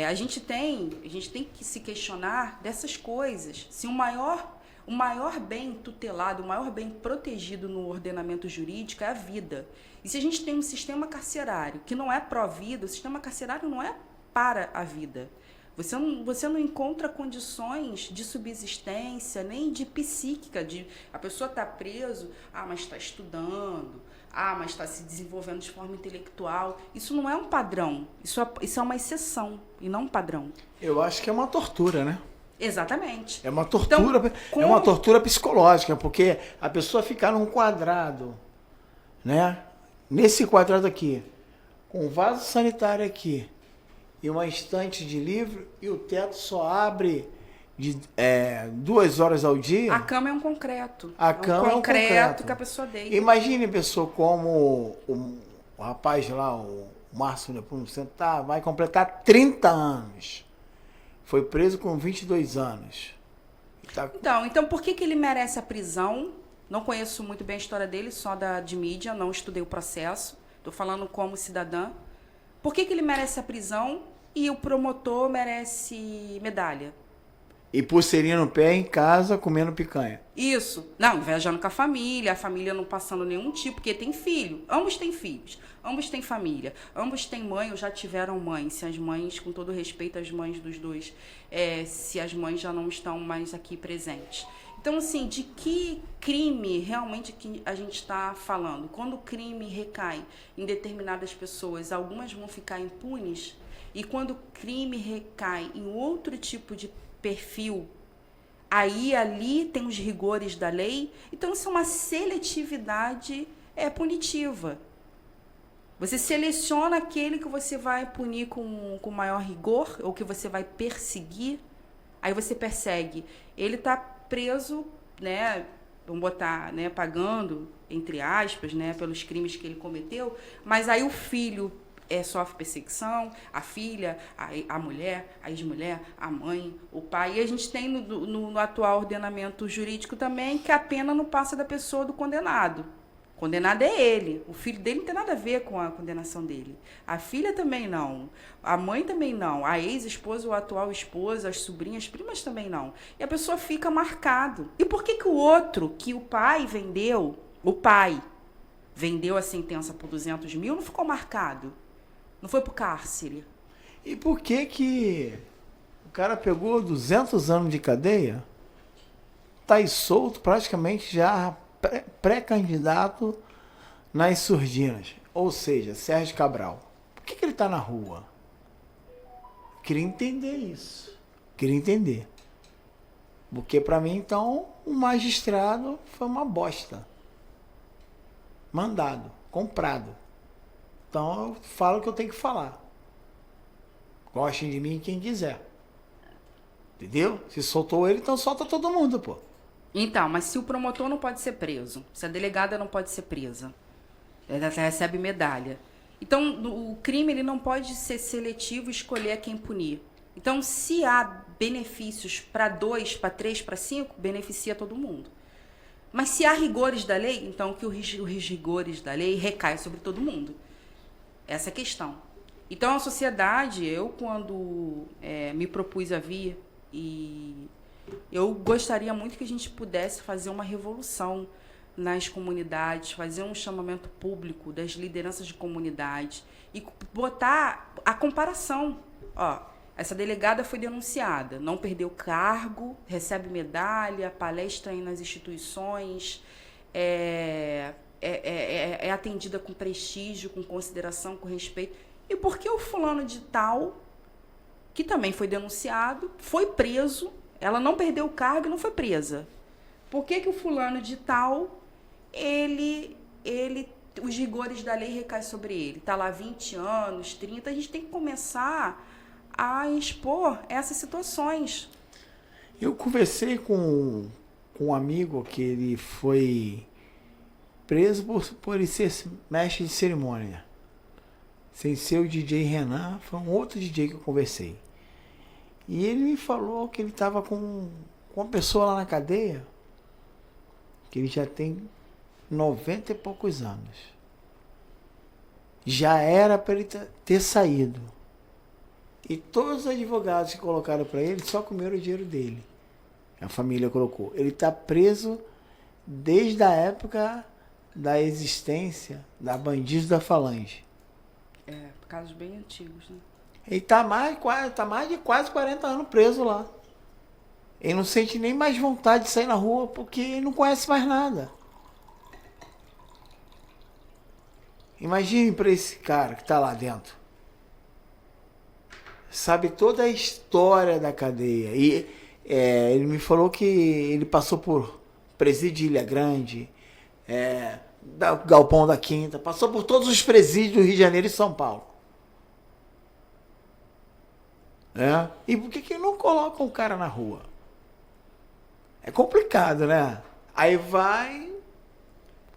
A gente tem que se questionar dessas coisas. Se o maior bem tutelado, o maior bem protegido no ordenamento jurídico é a vida. E se a gente tem um sistema carcerário que não é pró-vida, o sistema carcerário não é para a vida. Você não encontra condições de subsistência, nem de psíquica. A pessoa está preso, mas está estudando, mas está se desenvolvendo de forma intelectual. Isso não é um padrão, isso é uma exceção e não um padrão. Eu acho que é uma tortura, né? Exatamente. É uma tortura, então, é uma tortura psicológica, porque a pessoa ficar num quadrado, né? Nesse quadrado aqui, com um vaso sanitário aqui e uma estante de livro, e o teto só abre de 2 horas ao dia. A cama é um concreto. A cama é um concreto que a pessoa deita. Imagine a pessoa como o rapaz lá, o Márcio Nepomuceno, vai completar 30 anos. Foi preso com 22 anos. Então por que ele merece a prisão? Não conheço muito bem a história dele, só de mídia, não estudei o processo. Estou falando como cidadã. Por que ele merece a prisão e o promotor merece medalha? E pulseirinha no pé em casa, comendo picanha. Isso. Não, viajando com a família não passando nenhum tipo, porque tem filho. Ambos têm filhos, ambos têm família, ambos têm mãe ou já tiveram mãe. Se as mães, com todo respeito às mães dos dois, se as mães já não estão mais aqui presentes. Então, assim, de que crime realmente que a gente está falando? Quando o crime recai em determinadas pessoas, algumas vão ficar impunes, e quando o crime recai em outro tipo de perfil, aí ali tem os rigores da lei. Então, isso é uma seletividade punitiva. Você seleciona aquele que você vai punir com maior rigor, ou que você vai perseguir. Aí você persegue. Ele está preso né, vamos botar, né, pagando, entre aspas, né, pelos crimes que ele cometeu, mas aí o filho sofre perseguição, a filha, a mulher, a ex-mulher, a mãe, o pai. E a gente tem no atual ordenamento jurídico também que a pena não passa da pessoa do condenado. O condenado é ele. O filho dele não tem nada a ver com a condenação dele. A filha também não. A mãe também não. A ex-esposa ou a atual esposa, as sobrinhas, primas também não. E a pessoa fica marcado. E por que o outro, que o pai vendeu a sentença por 200 mil, não ficou marcado? Não foi pro cárcere? E por que o cara pegou 200 anos de cadeia, tá aí solto praticamente já pré-candidato nas surdinas? Ou seja, Sérgio Cabral. Por que ele tá na rua? Queria entender isso. Queria entender. Porque para mim, então, o magistrado foi uma bosta. Mandado, comprado. Então eu falo o que eu tenho que falar. Gostem de mim quem quiser. Entendeu? Se soltou ele, então solta todo mundo, pô. Então, mas se o promotor não pode ser preso, se a delegada não pode ser presa, ela recebe medalha. Então, o crime ele não pode ser seletivo e escolher quem punir. Então, se há benefícios para 2, para 3, para 5, beneficia todo mundo. Mas se há rigores da lei, então que os rigores da lei recaem sobre todo mundo. Essa é a questão. Então, a sociedade, eu quando me propus a vir, e eu gostaria muito que a gente pudesse fazer uma revolução nas comunidades, fazer um chamamento público das lideranças de comunidade e botar a comparação. Ó, essa delegada foi denunciada, não perdeu cargo, recebe medalha, palestra nas instituições, é atendida com prestígio, com consideração, com respeito. E por que o fulano de tal, que também foi denunciado, foi preso, ela não perdeu o cargo e não foi presa? Por que o fulano de tal, os rigores da lei recaem sobre ele? Está lá 20 anos, 30, a gente tem que começar a expor essas situações. Eu conversei com um amigo que ele foi preso por ele ser mestre de cerimônia. Sem ser o DJ Renan, foi um outro DJ que eu conversei. E ele me falou que ele estava com uma pessoa lá na cadeia, que ele já tem 90 e poucos anos. Já era para ele ter saído. E todos os advogados que colocaram para ele só comeram o dinheiro dele. A família colocou. Ele está preso desde a época da existência da Bandidos da Falange. Casos bem antigos, né? Ele tá mais de quase 40 anos preso lá. Ele não sente nem mais vontade de sair na rua porque ele não conhece mais nada. Imagine para esse cara que está lá dentro. Sabe toda a história da cadeia. E ele me falou que ele passou por Presídio Ilha Grande, Galpão da Quinta, passou por todos os presídios do Rio de Janeiro e São Paulo. E por que não colocam o cara na rua? É complicado, né? Aí vai...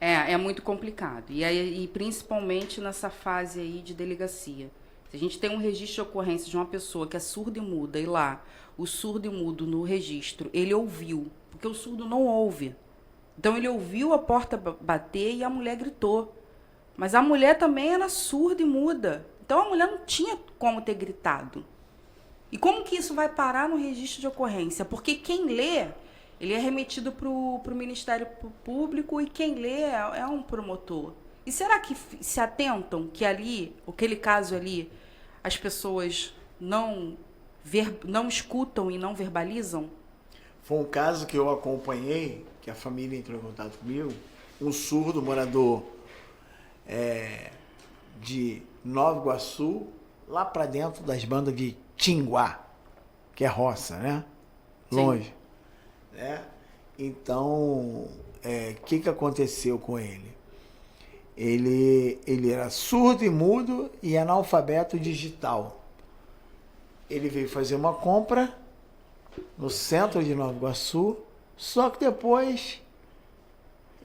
É muito complicado. E principalmente nessa fase aí de delegacia. Se a gente tem um registro de ocorrência de uma pessoa que é surda e muda, e lá, o surdo e mudo no registro, ele ouviu, porque o surdo não ouve. Então ele ouviu a porta bater e a mulher gritou. Mas a mulher também era surda e muda. Então a mulher não tinha como ter gritado. E como que isso vai parar no registro de ocorrência? Porque quem lê, ele é remetido para o Ministério Público e quem lê é um promotor. E será que se atentam que ali, aquele caso ali, as pessoas não escutam e não verbalizam? Foi um caso que eu acompanhei, que a família entrou em contato comigo, um surdo morador de Nova Iguaçu, lá para dentro das bandas de Tinguá, que é roça, né? Longe. Então, o que aconteceu com ele? Ele era surdo e mudo e analfabeto digital. Ele veio fazer uma compra no centro de Nova Iguaçu Só que depois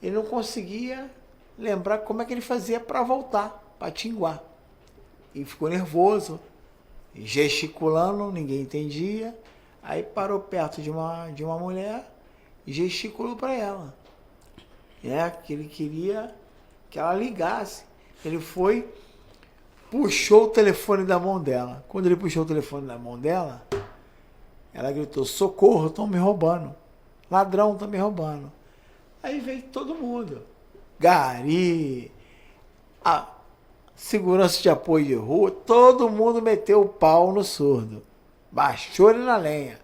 ele não conseguia lembrar como é que ele fazia para voltar para Tinguá. E ficou nervoso, gesticulando, ninguém entendia. Aí parou perto de uma mulher e gesticulou para ela. Que ele queria que ela ligasse. Ele foi, puxou o telefone da mão dela. Quando ele puxou o telefone da mão dela, ela gritou: socorro, estão me roubando. Ladrão, estão me roubando. Aí veio todo mundo. Gari, a segurança de apoio de rua, todo mundo meteu o pau no surdo. Baixou ele na lenha.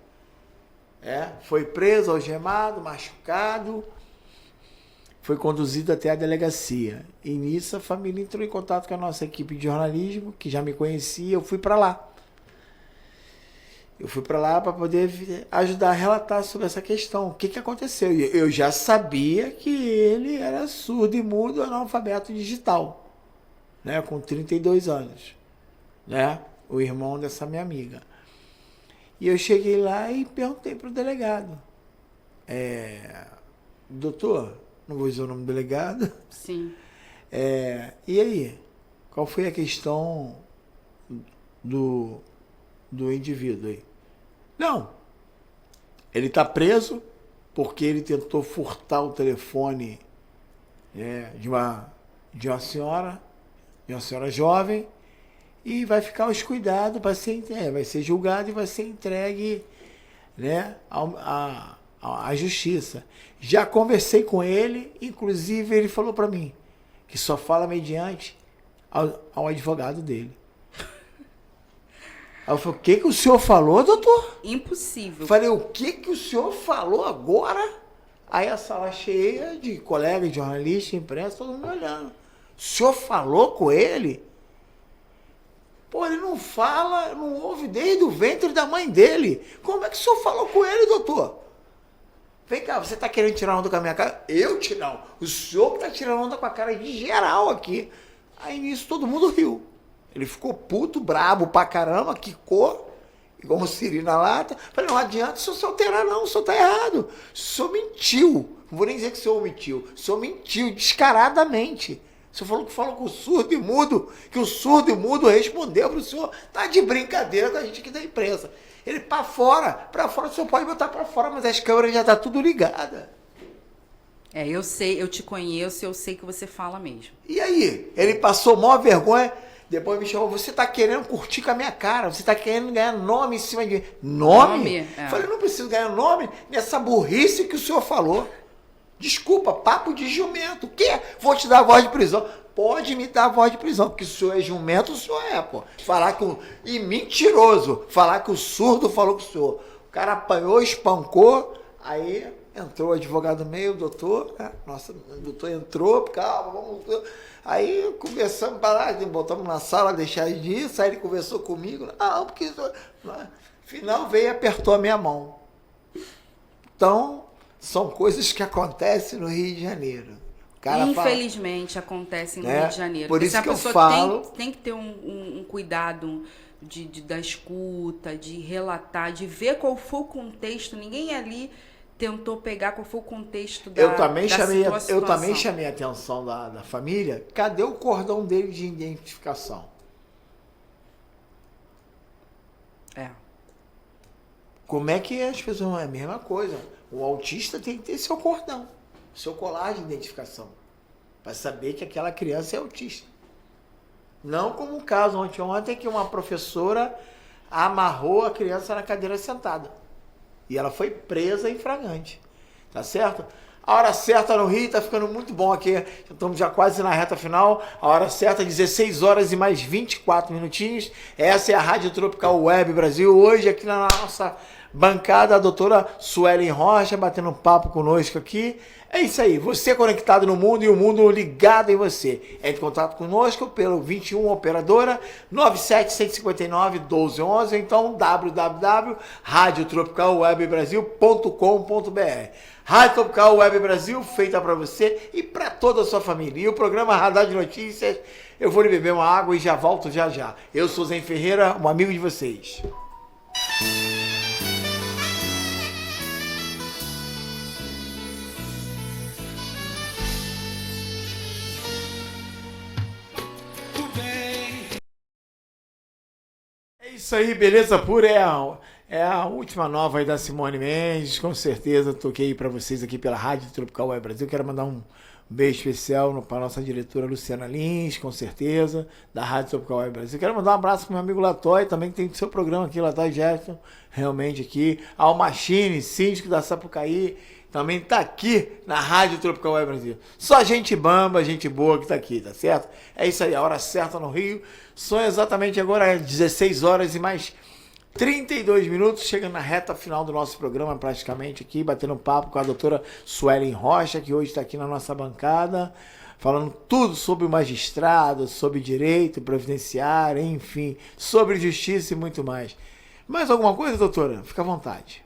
Foi preso, algemado, machucado. Foi conduzido até a delegacia. E nisso a família entrou em contato com a nossa equipe de jornalismo, que já me conhecia. Eu fui para lá. Para poder ajudar a relatar sobre essa questão. O que aconteceu? Eu já sabia que ele era surdo e mudo, analfabeto digital. Com 32 anos. O irmão dessa minha amiga. E eu cheguei lá e perguntei para o delegado. Doutor, não vou dizer o nome do delegado. Sim. E aí? Qual foi a questão do indivíduo aí? Não. Ele está preso porque ele tentou furtar o telefone de uma senhora jovem, e vai ficar aos cuidados, vai ser julgado e vai ser entregue à justiça. Já conversei com ele, inclusive ele falou para mim que só fala mediante ao advogado dele. Aí eu falei: o que o senhor falou, doutor? Impossível. Falei: o que o senhor falou agora? Aí a sala cheia de colegas, de jornalistas, imprensa, todo mundo olhando. O senhor falou com ele? Pô, ele não fala, não ouve desde o ventre da mãe dele. Como é que o senhor falou com ele, doutor? Vem cá, você tá querendo tirar onda com a minha cara? Eu não. O senhor que tá tirando onda com a cara de geral aqui. Aí nisso todo mundo riu. Ele ficou puto, brabo pra caramba, quicou, igual um siri na lata. Falei: não adianta o senhor se alterar não, o senhor tá errado. O senhor mentiu. Não vou nem dizer que o senhor omitiu. O senhor mentiu descaradamente. O senhor falou com o surdo e mudo, que o surdo e mudo respondeu pro senhor. Tá de brincadeira com a gente aqui da imprensa. Ele pra fora o senhor pode botar pra fora, mas as câmeras já tá tudo ligada. Eu sei, eu te conheço, eu sei que você fala mesmo. E aí? Ele passou maior vergonha, depois me chamou: você tá querendo curtir com a minha cara, você tá querendo ganhar nome em cima de... Nome? Falei: não preciso ganhar nome nessa burrice que o senhor falou. Desculpa, papo de jumento. O quê? Vou te dar a voz de prisão. Pode me dar a voz de prisão, porque se o senhor é jumento, o senhor é, pô. E mentiroso. Falar que o surdo falou com o senhor. O cara apanhou, espancou, aí entrou o advogado no meio, o doutor. Nossa, o doutor entrou, calma, vamos... Aí conversamos para lá, botamos na sala, deixar disso, aí ele conversou comigo. Não, porque... No final veio e apertou a minha mão. Então... são coisas que acontecem no Rio de Janeiro. Infelizmente acontecem no Rio de Janeiro. Por isso que eu falo... tem que ter um cuidado da escuta, de relatar, de ver qual foi o contexto. Ninguém ali tentou pegar qual foi o contexto da situação. Eu também chamei a atenção da família. Cadê o cordão dele de identificação? Como é que as pessoas... É a mesma coisa. O autista tem que ter seu cordão, seu colar de identificação, para saber que aquela criança é autista. Não como um caso ontem que uma professora amarrou a criança na cadeira sentada. E ela foi presa em flagrante. Tá certo? A hora certa no Rio, tá ficando muito bom aqui. Estamos já quase na reta final. A hora certa, 16 horas e mais 24 minutinhos. Essa é a Rádio Tropical Web Brasil. Hoje, aqui na nossa bancada, a doutora Suelen Rocha, batendo um papo conosco aqui. É isso aí, você conectado no mundo e o mundo ligado em você. Entre em contato conosco pelo 21 operadora 97-159-1211, então www.radiotropicalwebbrasil.com.br. Rádio Tropical Web Brasil, feita para você e para toda a sua família. E o programa Radar de Notícias, eu vou lhe beber uma água e já volto já já. Eu sou Zé Ferreira, um amigo de vocês. Isso aí, beleza pura, é a última nova aí da Simone Mendes, com certeza toquei para vocês aqui pela Rádio Tropical Web Brasil. Quero mandar um beijo especial para nossa diretora Luciana Lins, com certeza, da Rádio Tropical Web Brasil. Quero mandar um abraço pro meu amigo Latoy, também que tem seu programa aqui, Latoy Gerson, realmente aqui. Ao Machine, síndico da Sapucaí, também tá aqui na Rádio Tropical Web Brasil. Só gente bamba, gente boa que tá aqui, tá certo? É isso aí, a hora certa no Rio. São exatamente agora 16 horas e mais 32 minutos, chegando na reta final do nosso programa, praticamente aqui, batendo um papo com a doutora Suelen Rocha, que hoje está aqui na nossa bancada, falando tudo sobre o magistrado, sobre direito previdenciário, enfim, sobre justiça e muito mais. Mais alguma coisa, doutora? Fica à vontade.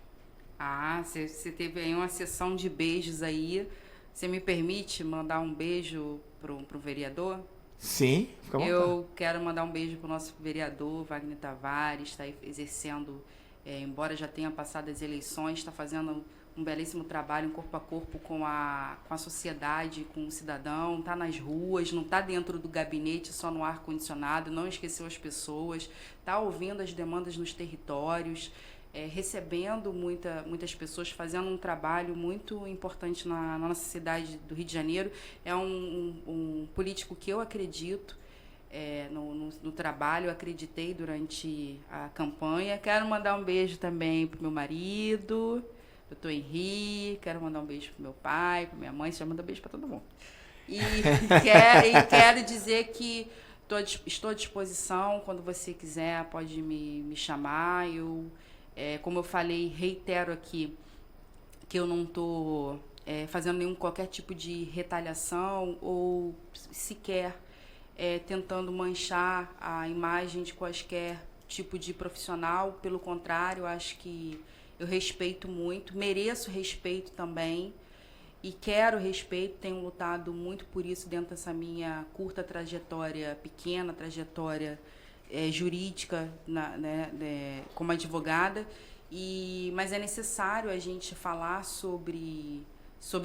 Você teve aí uma sessão de beijos aí. Você me permite mandar um beijo pro vereador? Sim, fica à vontade. Eu quero mandar um beijo para o nosso vereador, Wagner Tavares, está exercendo, embora já tenha passado as eleições, está fazendo um belíssimo trabalho, um corpo a corpo com a sociedade, com o cidadão, está nas ruas, não está dentro do gabinete só no ar-condicionado, não esqueceu as pessoas, está ouvindo as demandas nos territórios, recebendo muitas pessoas, fazendo um trabalho muito importante na nossa cidade do Rio de Janeiro. É um político que eu acredito no trabalho, acreditei durante a campanha. Quero mandar um beijo também para o meu marido, doutor Henrique, quero mandar um beijo para meu pai, para minha mãe, você já manda beijo para todo mundo. E quero dizer que estou à disposição, quando você quiser, pode me chamar. Como eu falei, reitero aqui que eu não estou fazendo qualquer tipo de retaliação ou sequer tentando manchar a imagem de quaisquer tipo de profissional. Pelo contrário, acho que eu respeito muito, mereço respeito também e quero respeito, tenho lutado muito por isso dentro dessa minha curta trajetória, pequena trajetória jurídica como advogada, mas é necessário a gente falar sobre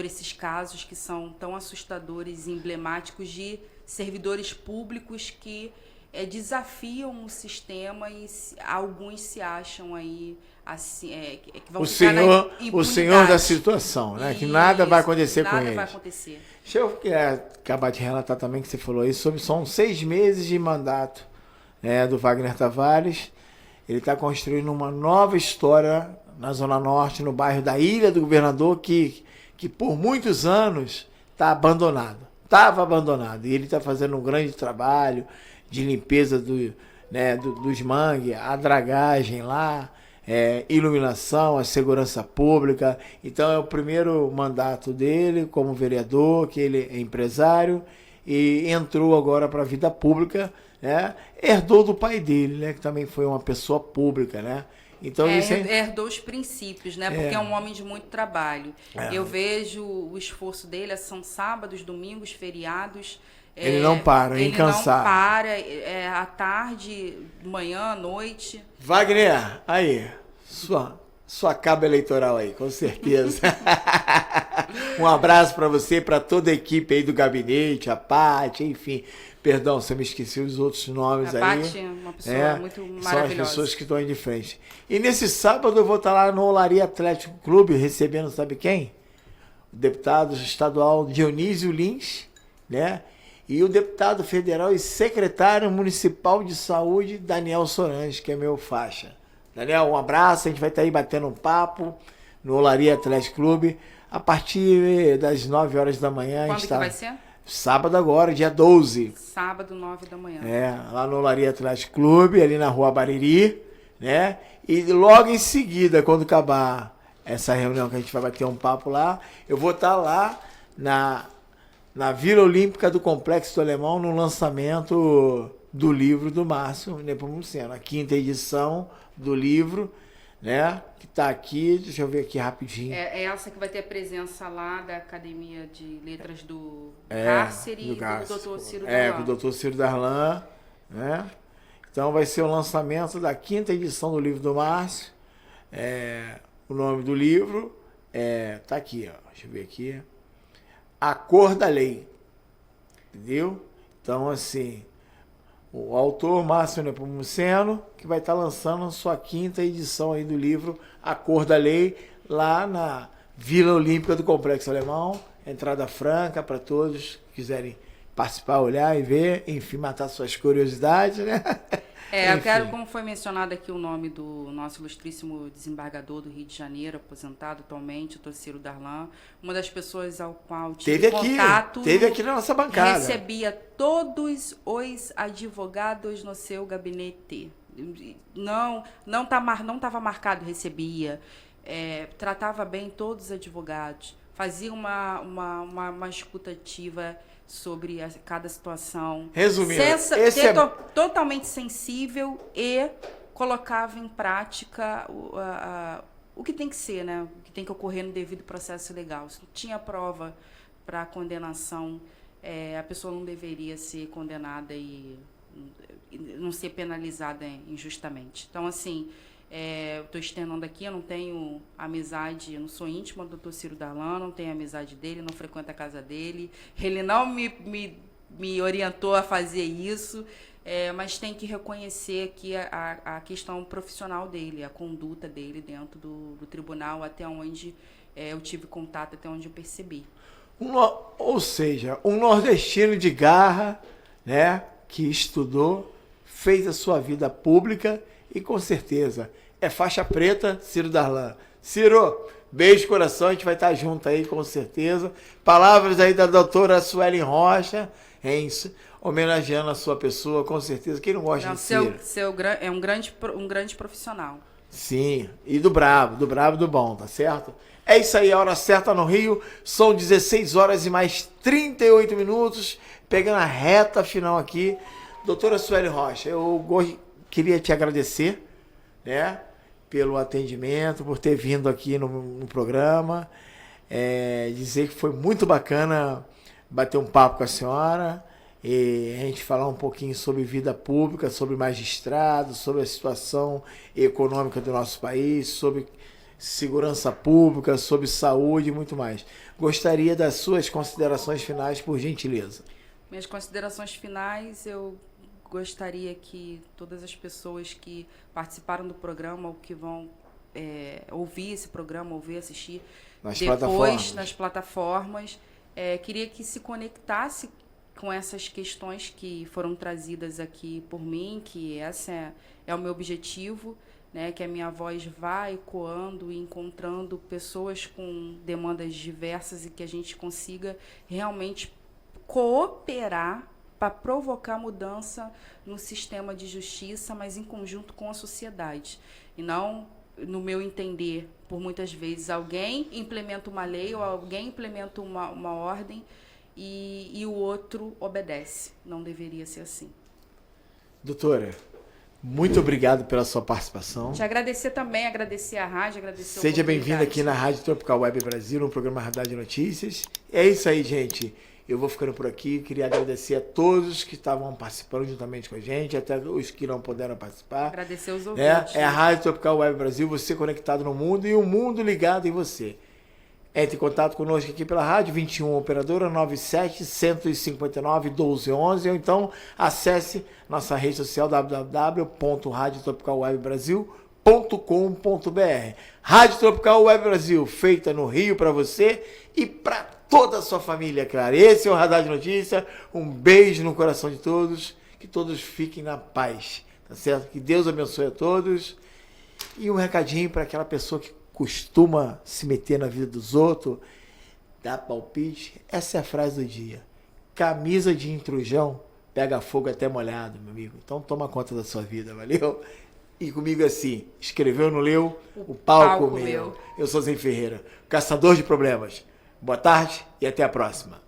esses casos que são tão assustadores e emblemáticos de servidores públicos que desafiam o sistema e alguns se acham aí assim, que vão ficar na impunidade. O senhor da situação, né? Que nada vai acontecer com eles. Nada vai acontecer. Deixa eu acabar de relatar também que você falou isso sobre são 6 meses de mandato do Wagner Tavares. Ele está construindo uma nova história na Zona Norte, no bairro da Ilha do Governador, que por muitos anos está abandonado. Estava abandonado. E ele está fazendo um grande trabalho de limpeza dos mangues, a dragagem lá, iluminação, a segurança pública. Então é o primeiro mandato dele como vereador, que ele é empresário e entrou agora para a vida pública, herdou do pai dele, né, que também foi uma pessoa pública, né? Então herdou os princípios, né? Porque é um homem de muito trabalho. Eu vejo o esforço dele, são sábados, domingos, feriados. Ele não para, ele incansável. Não para, à tarde, manhã, à noite. Wagner, aí, sua cabo eleitoral aí, com certeza. Um abraço para você, para toda a equipe aí do gabinete, a Paty, enfim. Perdão se eu me esqueci os outros nomes aí. A Paty é uma pessoa muito maravilhosa. São as pessoas que estão aí de frente. E nesse sábado eu vou estar lá no Olaria Atlético Clube, recebendo, sabe quem? O deputado estadual Dionísio Lins, né? E o deputado federal e secretário municipal de saúde, Daniel Sorange, que é meu faixa. Daniel, um abraço, a gente vai estar aí batendo um papo no Olaria Atlético Clube, a partir das 9 horas da manhã. Quando que vai ser? Sábado agora, dia 12. Sábado, 9 da manhã. Lá no Olaria Atlético Clube, ali na Rua Bariri, né? E logo em seguida, quando acabar essa reunião que a gente vai bater um papo lá, eu vou estar lá na Vila Olímpica do Complexo do Alemão, no lançamento do livro do Márcio Nepomuceno, a 5ª edição do livro, né? Que está aqui, deixa eu ver aqui rapidinho. É essa que vai ter a presença lá da Academia de Letras do Cárcere e do Dr. Ciro Darlan. Com o Dr. Ciro Darlan, né? Então vai ser o lançamento da 5ª edição do livro do Márcio. O nome do livro tá aqui, ó. Deixa eu ver aqui. A Cor da Lei. Entendeu? Então, assim, o autor Márcio Nepomuceno, que vai estar lançando sua 5ª edição aí do livro A Cor da Lei, lá na Vila Olímpica do Complexo Alemão, entrada franca para todos que quiserem participar, olhar e ver, enfim, matar suas curiosidades, né? Eu quero, como foi mencionado aqui o nome do nosso ilustríssimo desembargador do Rio de Janeiro, aposentado atualmente, o Dr. Ciro Darlan, uma das pessoas ao qual tive contato. Teve aqui na nossa bancada. Recebia todos os advogados no seu gabinete. Não estava marcado, recebia. Tratava bem todos os advogados. Fazia uma escutativa sobre cada situação. Resumindo, totalmente sensível e colocava em prática o que tem que ser, né? O que tem que ocorrer no devido processo legal. Se não tinha prova para condenação, a pessoa não deveria ser condenada e não ser penalizada injustamente. Então, assim, eu estou externando aqui, eu não tenho amizade, eu não sou íntima do Dr. Ciro Darlan, não tenho amizade dele, não frequento a casa dele, ele não me orientou a fazer isso, mas tem que reconhecer aqui a questão profissional dele, a conduta dele dentro do tribunal, até onde eu tive contato, até onde eu percebi. Ou seja, um nordestino de garra, né, que estudou, fez a sua vida pública e com certeza é faixa preta, Ciro Darlan. Ciro, beijo de coração, a gente vai estar junto aí com certeza. Palavras aí da doutora Suelen Rocha, homenageando a sua pessoa, com certeza. Quem não gosta de Ciro? É um grande profissional. Sim, e do brabo do bom, tá certo? É isso aí, a hora certa no Rio, são 16 horas e mais 38 minutos, pegando a reta final aqui. Doutora Suelen Rocha, eu queria te agradecer, né, pelo atendimento, por ter vindo aqui no programa, dizer que foi muito bacana bater um papo com a senhora, e a gente falar um pouquinho sobre vida pública, sobre magistrado, sobre a situação econômica do nosso país, sobre segurança pública, sobre saúde e muito mais. Gostaria das suas considerações finais, por gentileza. Minhas considerações finais, eu gostaria que todas as pessoas que participaram do programa ou que vão ouvir esse programa, assistir nas plataformas, queria que se conectasse com essas questões que foram trazidas aqui por mim, que esse é o meu objetivo, né, que a minha voz vá ecoando e encontrando pessoas com demandas diversas e que a gente consiga realmente cooperar para provocar mudança no sistema de justiça, mas em conjunto com a sociedade. E não, no meu entender, por muitas vezes alguém implementa uma lei ou alguém implementa uma ordem e o outro obedece. Não deveria ser assim. Doutora, muito obrigado pela sua participação. Te agradecer também, agradecer a rádio, agradecer Seja bem-vindo aqui na Rádio Tropical Web Brasil, no programa Radar de Notícias. É isso aí, gente. Eu vou ficando por aqui. Queria agradecer a todos que estavam participando juntamente com a gente, até os que não puderam participar. Agradecer os ouvintes. É a Rádio Tropical Web Brasil, você conectado no mundo e o mundo ligado em você. Entre em contato conosco aqui pela rádio, 21 operadora 97 159 1211, ou então acesse nossa rede social www.radiotropicalwebbrasil.com.br. Rádio Tropical Web Brasil, feita no Rio para você e para toda a sua família, claro. Esse é o Radar de Notícia. Um beijo no coração de todos, que todos fiquem na paz, tá certo? Que Deus abençoe a todos. E um recadinho para aquela pessoa que costuma se meter na vida dos outros, dar palpite. Essa é a frase do dia. Camisa de intrusão pega fogo até molhado, meu amigo. Então toma conta da sua vida, valeu? E comigo assim, escreveu, não leu, o palco meu. Eu sou Zé Ferreira, caçador de problemas. Boa tarde e até a próxima.